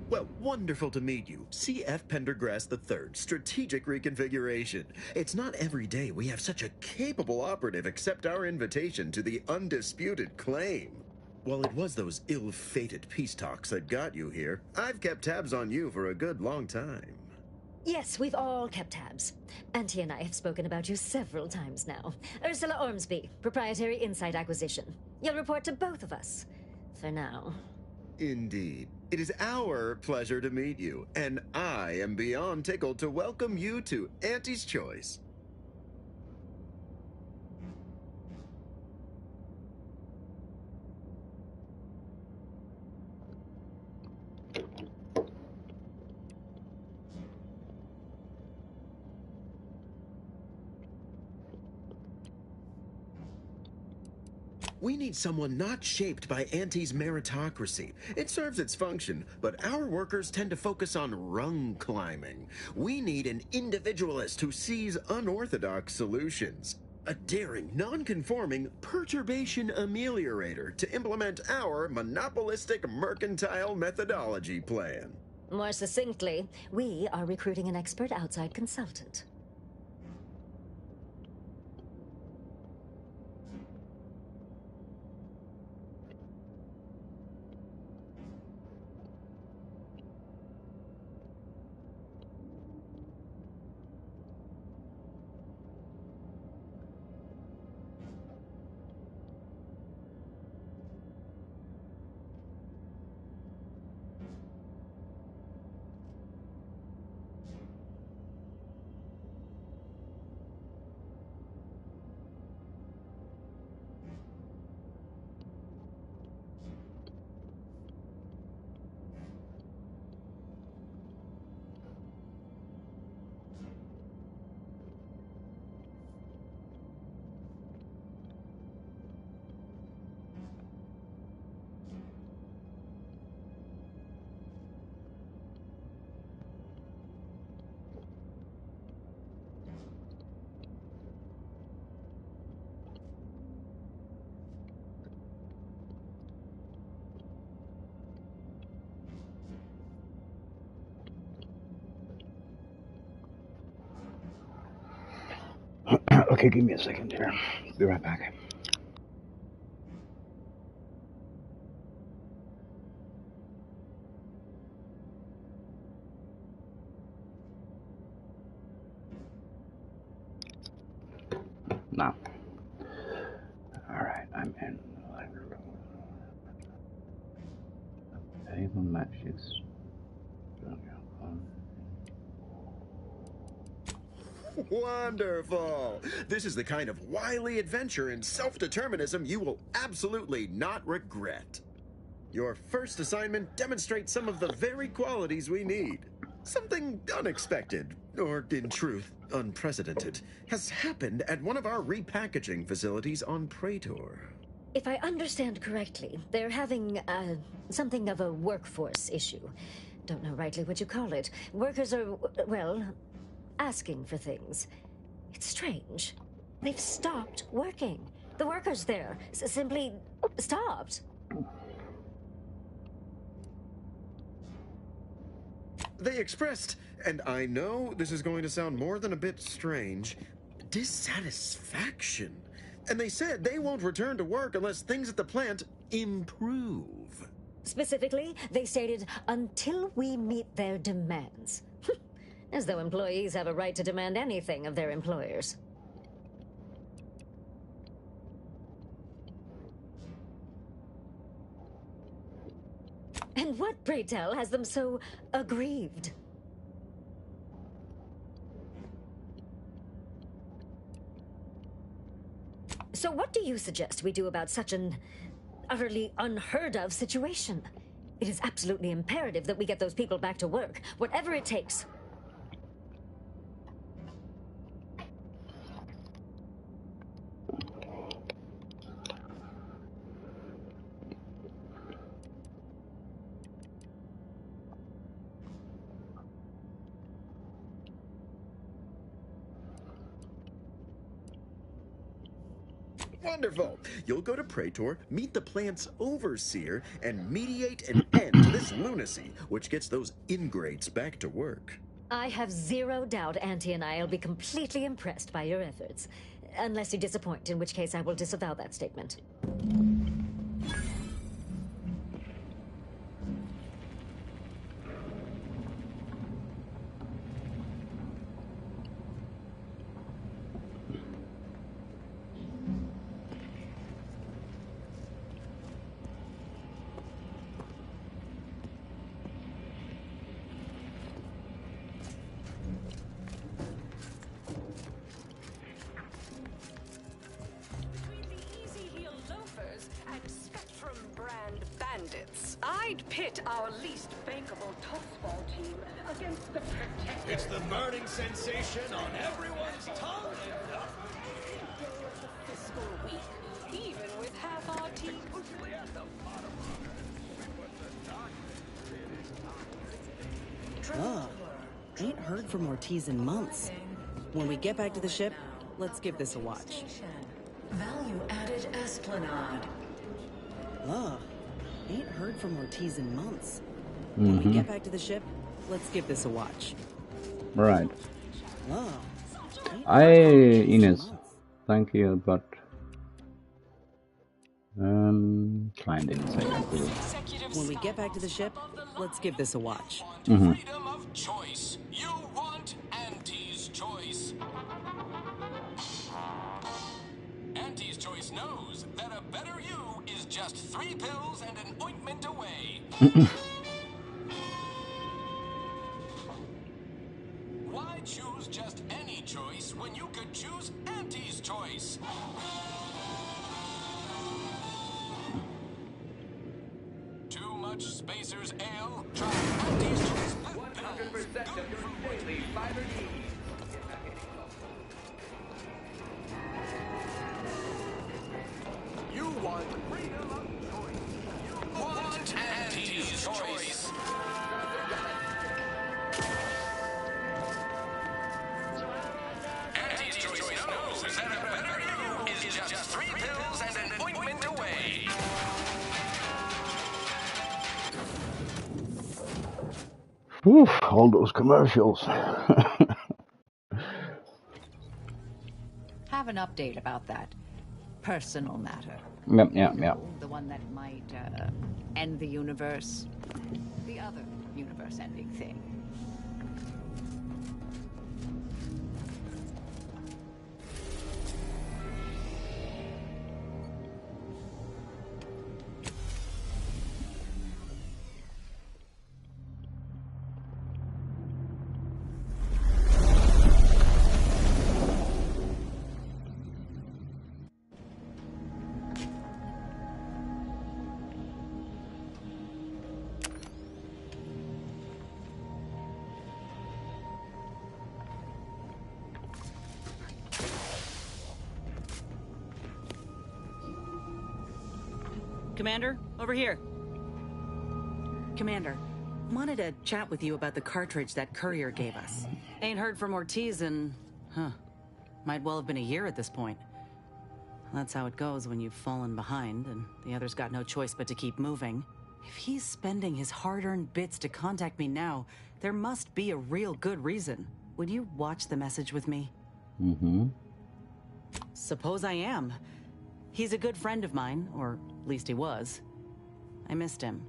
Well, wonderful to meet you. C.F. Pendergrass III, Strategic Reconfiguration. It's not every day we have such a capable operative accept our invitation to the undisputed claim. While it was those ill-fated peace talks that got you here, I've kept tabs on you for a good long time. Yes, we've all kept tabs. Auntie and I have spoken about you several times now. Ursula Ormsby, Proprietary Insight Acquisition. You'll report to both of us. For now. Indeed. It is our pleasure to meet you, and I am beyond tickled to welcome you to Auntie's Choice. We need someone not shaped by Auntie's meritocracy. It serves its function, but our workers tend to focus on rung climbing. We need an individualist who sees unorthodox solutions. A daring, non-conforming perturbation ameliorator to implement our monopolistic mercantile methodology plan. More succinctly, we are recruiting an expert outside consultant. Okay, give me a second here. Be right back. Now. Alright, I'm in. Table matches. Wonderful! This is the kind of wily adventure and self-determinism you will absolutely not regret. Your first assignment demonstrates some of the very qualities we need. Something unexpected, or in truth, unprecedented, has happened at one of our repackaging facilities on Praetor. If I understand correctly, they're having, something of a workforce issue. Don't know rightly what you call it. Workers are, well, asking for things. It's strange. They've stopped working. The workers there simply stopped. They expressed, and I know this is going to sound more than a bit strange, dissatisfaction. And they said they won't return to work unless things at the plant improve. Specifically, they stated, until we meet their demands. As though employees have a right to demand anything of their employers. And what, pray tell, has them so aggrieved? So what do you suggest we do about such an utterly unheard of situation? It is absolutely imperative that we get those people back to work, whatever it takes. Wonderful! You'll go to Praetor, meet the plant's overseer, and mediate an end to this lunacy, which gets those ingrates back to work. I have zero doubt Auntie and I will be completely impressed by your efforts. Unless you disappoint, in which case I will disavow that statement. I'd pit our least bankable tossball team against the protected. It's the burning sensation on everyone's tongue. The fiscal week, even with half our team. Ugh. Ain't heard from Ortiz in months. When we get back to the ship, let's give this a watch. Value added Esplanade. Ugh. Ain't heard from Ortiz in months. When we get back to the ship, let's give this a watch. Right. Ugh. Ines, thank you, but client didn't say that. When we get back to the ship, let's give this a watch. Freedom of choice. You want Auntie's choice. Auntie's choice knows that a better you is just 3 pills and an ointment away. Why choose just any choice when you could choose Auntie's choice? Too much Spacer's Ale? Try Auntie's choice. 100% of your daily fiber needs. You want freedom of choice. You want Auntie's choice. Auntie's choice knows that a better you is just 3 pills and an ointment away. Oof, all those commercials. Have an update about that personal matter. Yep. The one that might end the universe. The other universe-ending thing. Commander, over here. Commander, wanted to chat with you about the cartridge that courier gave us. Ain't heard from Ortiz in... might well have been a year at this point. That's how it goes when you've fallen behind, and the other's got no choice but to keep moving. If he's spending his hard-earned bits to contact me now, there must be a real good reason. Would you watch the message with me? Mm-hmm. Suppose I am. He's a good friend of mine, or at least he was. I missed him.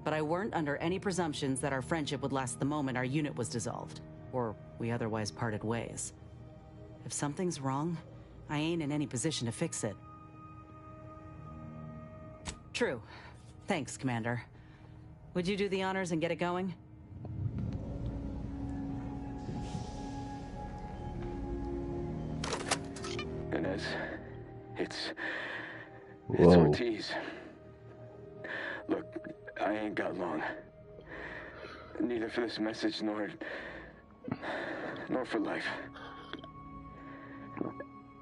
But I weren't under any presumptions that our friendship would last the moment our unit was dissolved, or we otherwise parted ways. If something's wrong, I ain't in any position to fix it. True. Thanks, Commander. Would you do the honors and get it going? Inez, it's Whoa. Ortiz. Look, I ain't got long. Neither for this message nor for life.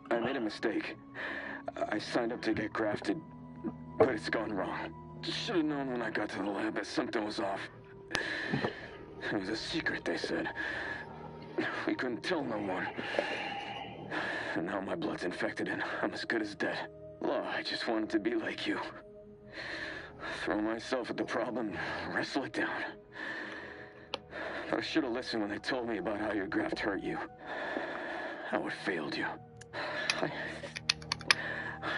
I made a mistake. I signed up to get grafted, but it's gone wrong. Should have known when I got to the lab that something was off. It was a secret, they said. We couldn't tell no one. And now my blood's infected and I'm as good as dead. Law, I just wanted to be like you. Throw myself at the problem, wrestle it down. But I should have listened when they told me about how your graft hurt you. How it failed you. I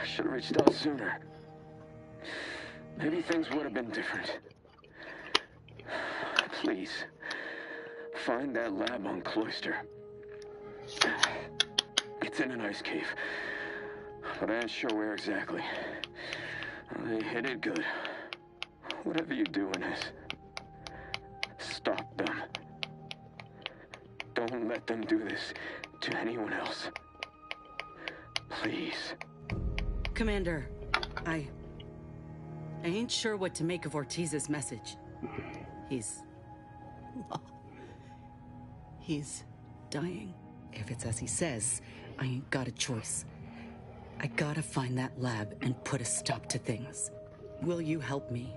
should have reached out sooner. Maybe things would have been different. Please, find that lab on Cloister. It's in an ice cave, but I ain't sure where exactly. They hid it good. Whatever you're doing is, stop them. Don't let them do this to anyone else. Please. Commander, I ain't sure what to make of Ortiz's message. He's dying. If it's as he says, I ain't got a choice. I gotta find that lab and put a stop to things. Will you help me?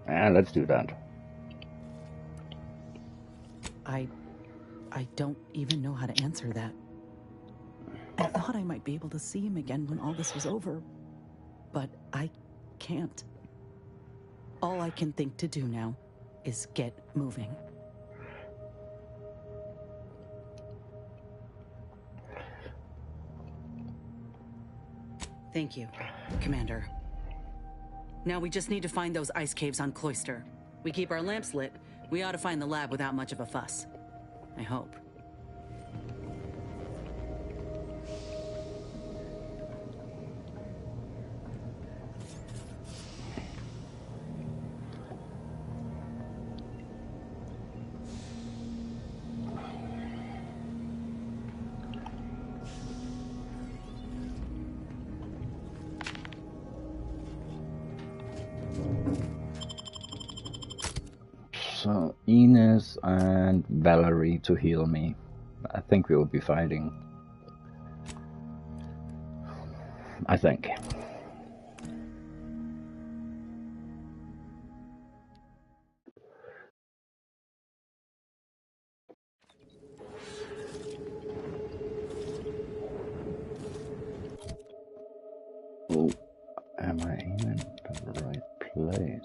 Let's do that. I don't even know how to answer that. I thought I might be able to see him again when all this was over, but I can't. All I can think to do now is get moving. Thank you, Commander. Now we just need to find those ice caves on Cloister. We keep our lamps lit, we ought to find the lab without much of a fuss. I hope. So, Ines and Valerie to heal me. I think we will be fighting. I think. Oh, am I aiming to the right place?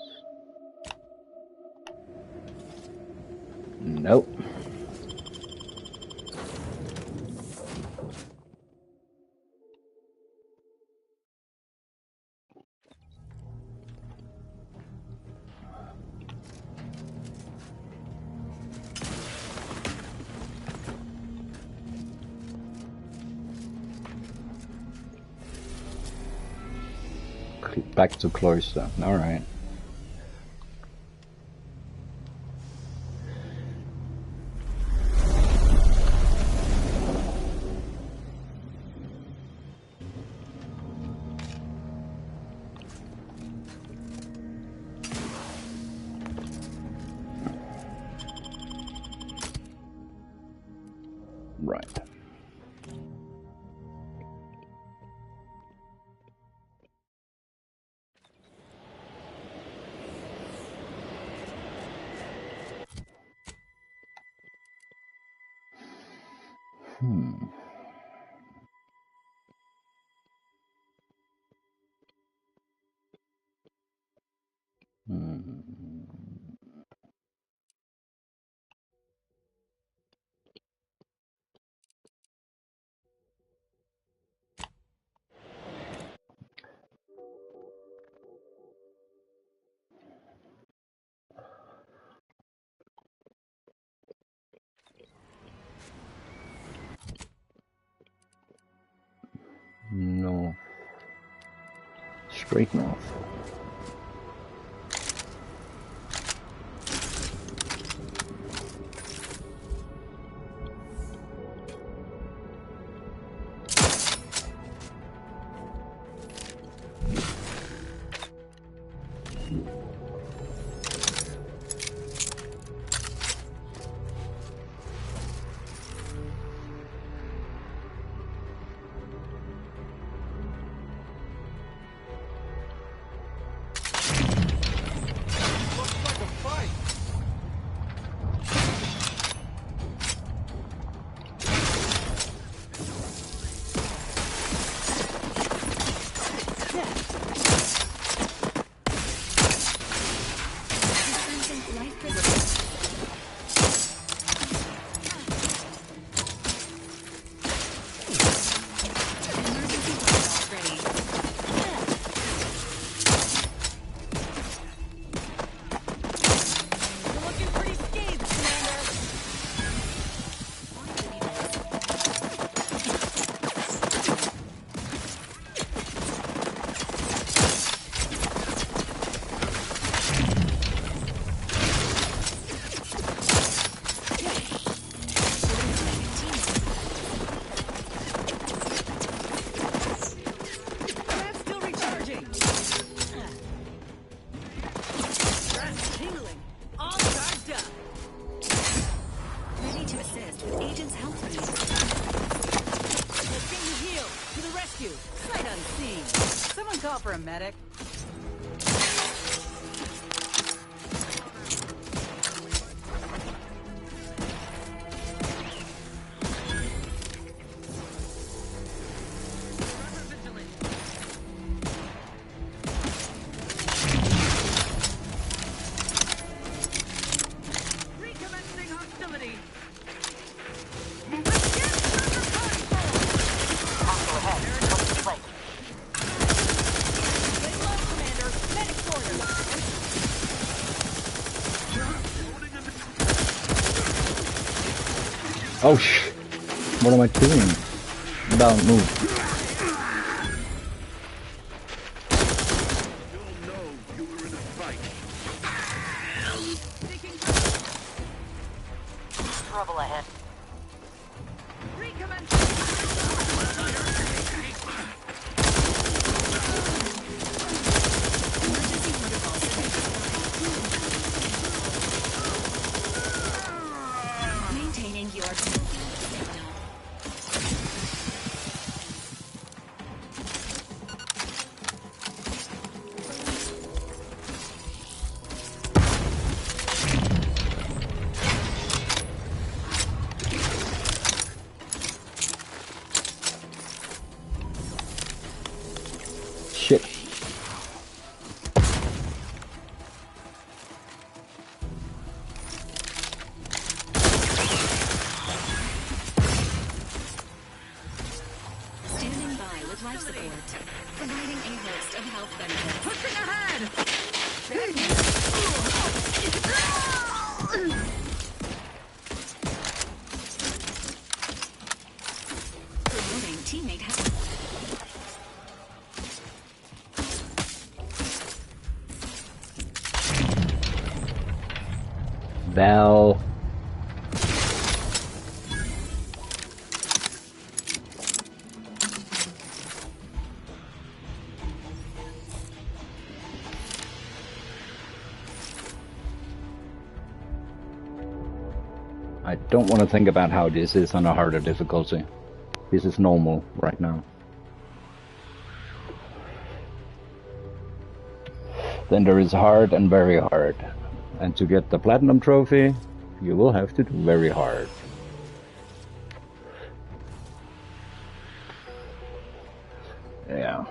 Nope. Back to Cloister. All right. Right. Hmm. No. Straight north. For a medic. Recommencing hostility. Hostile ahead. What's the lake? Oh sh! What am I doing? Don't move. Trouble ahead. Maintaining your Shit. standing by with life support, providing a host of health benefits. Pushing ahead. Promoting teammate health. Val. I don't want to think about how this is on a harder difficulty. This is normal right now. Then there is hard and very hard. And to get the platinum trophy, you will have to do very hard. Yeah.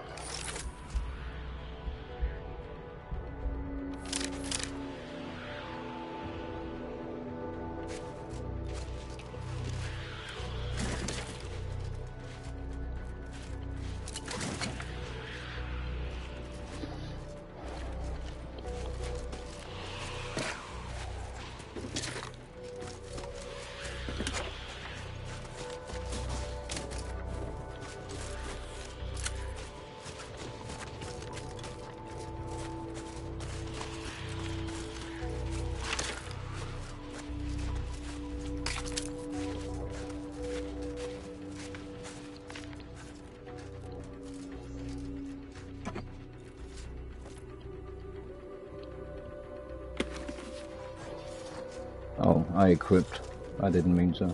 Oh, I equipped. I didn't mean to.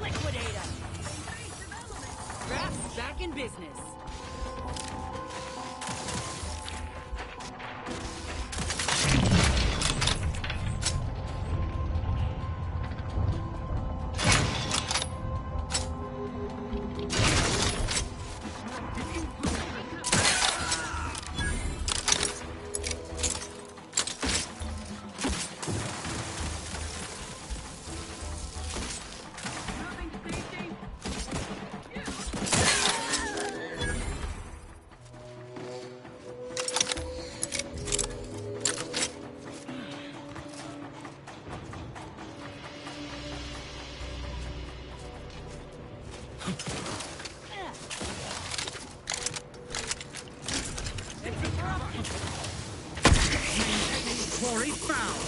Liquidator! Draft's back in business. Quarry found.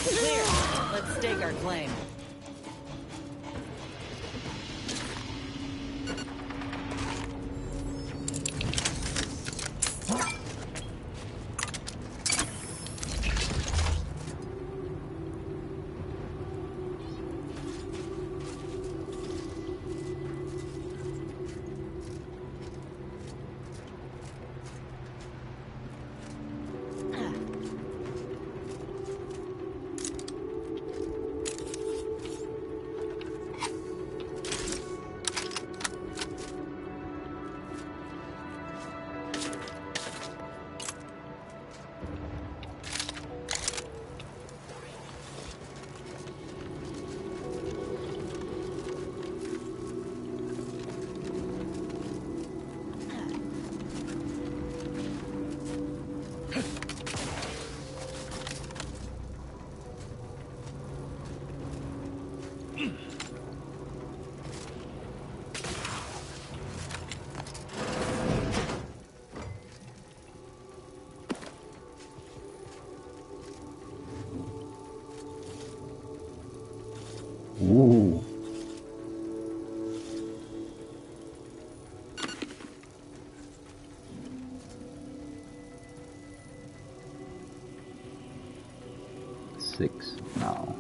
Clear. Let's stake our claim. Ooh. Six now.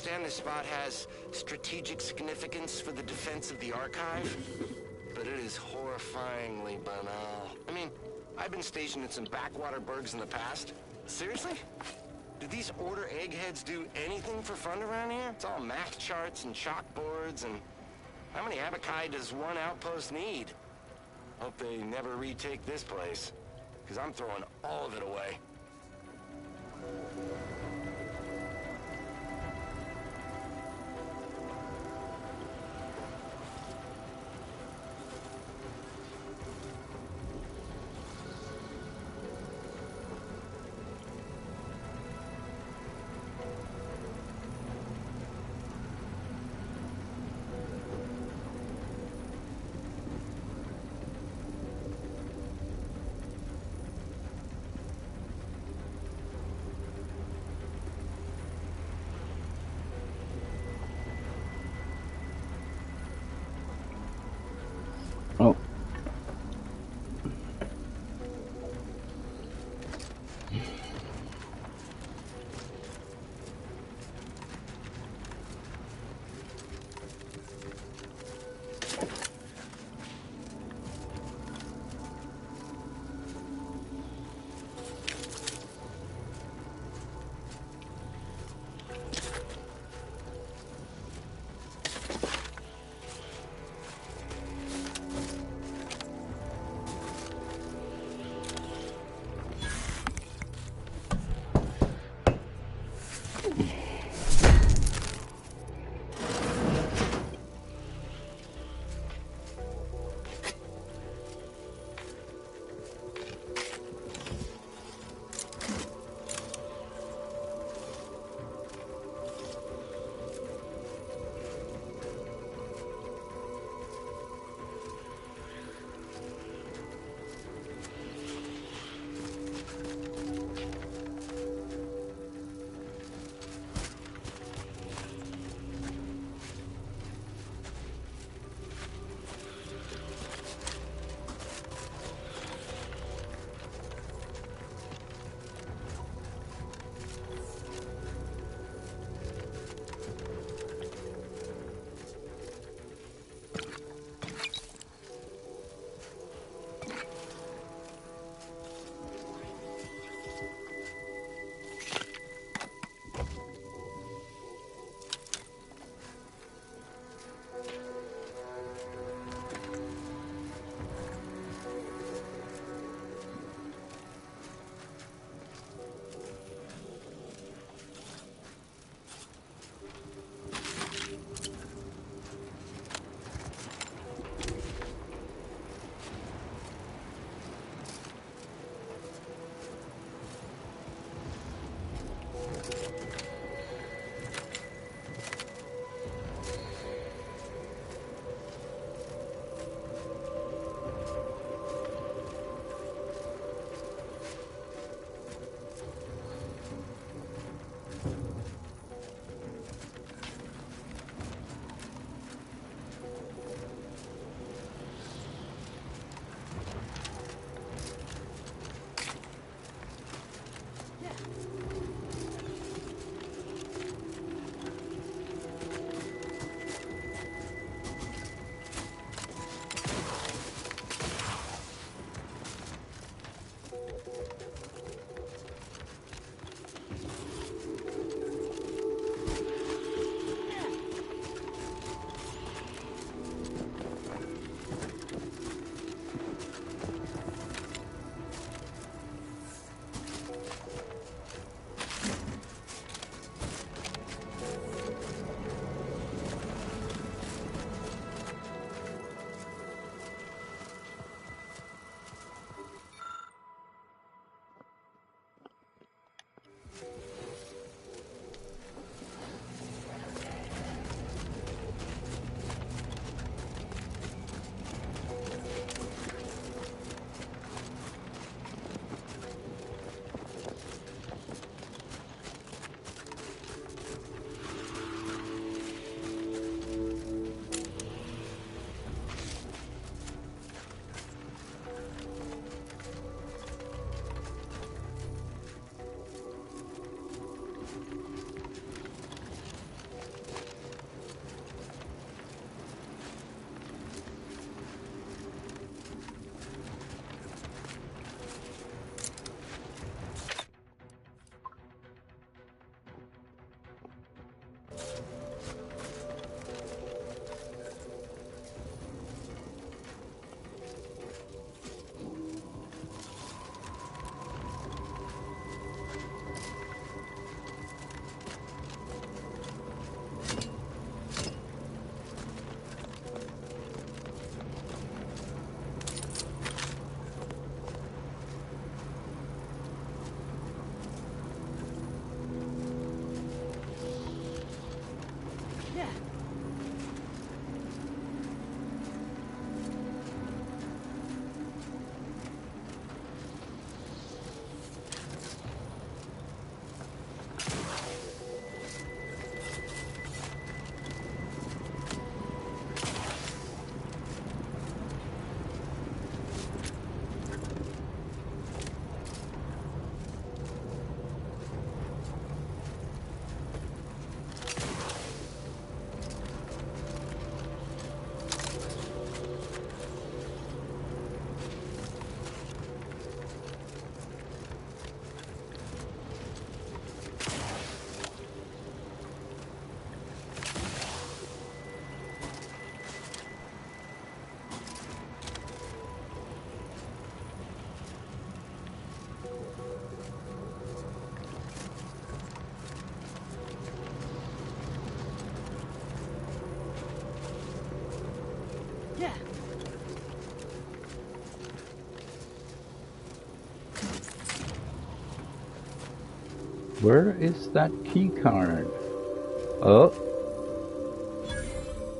understand this spot has strategic significance for the defense of the archive, but it is horrifyingly banal. I mean, I've been stationed in some backwater burgs in the past. Seriously? Do these Order eggheads do anything for fun around here? It's all math charts and chalkboards, and how many abakai does one outpost need? Hope they never retake this place, because I'm throwing all of it away. Yeah. Where is that key card? Oh.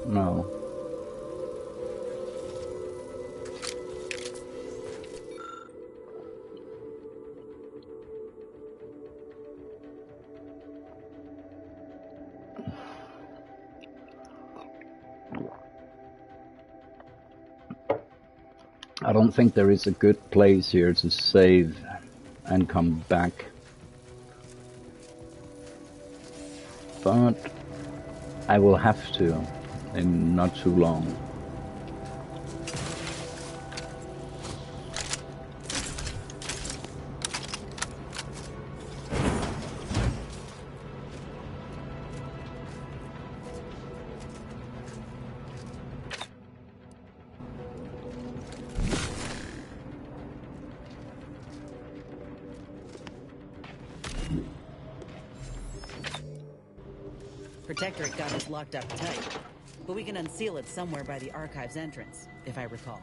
No. I don't think there is a good place here to save and come back. But I will have to in not too long. Protectorate got us locked up tight, but we can unseal it somewhere by the archive's entrance, if I recall.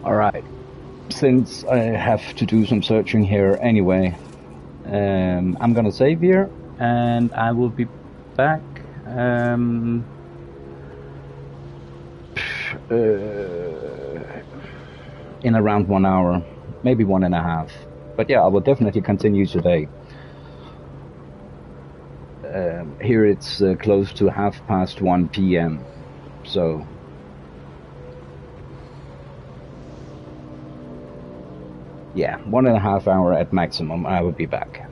Alright, since I have to do some searching here anyway, I'm gonna save here, and I will be back in around 1 hour, maybe 1.5. But yeah, I will definitely continue today. Here it's close to 1:30 p.m. So yeah, 1.5 hour at maximum. I will be back.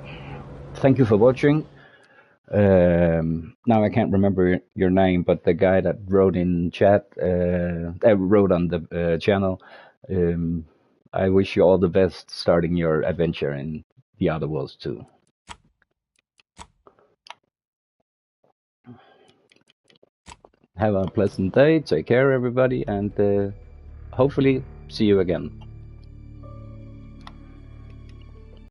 Thank you for watching. Now I can't remember your name, but the guy that wrote in chat, wrote on the channel. I wish you all the best starting your adventure in the Other Worlds 2. Have a pleasant day, take care everybody, and hopefully see you again.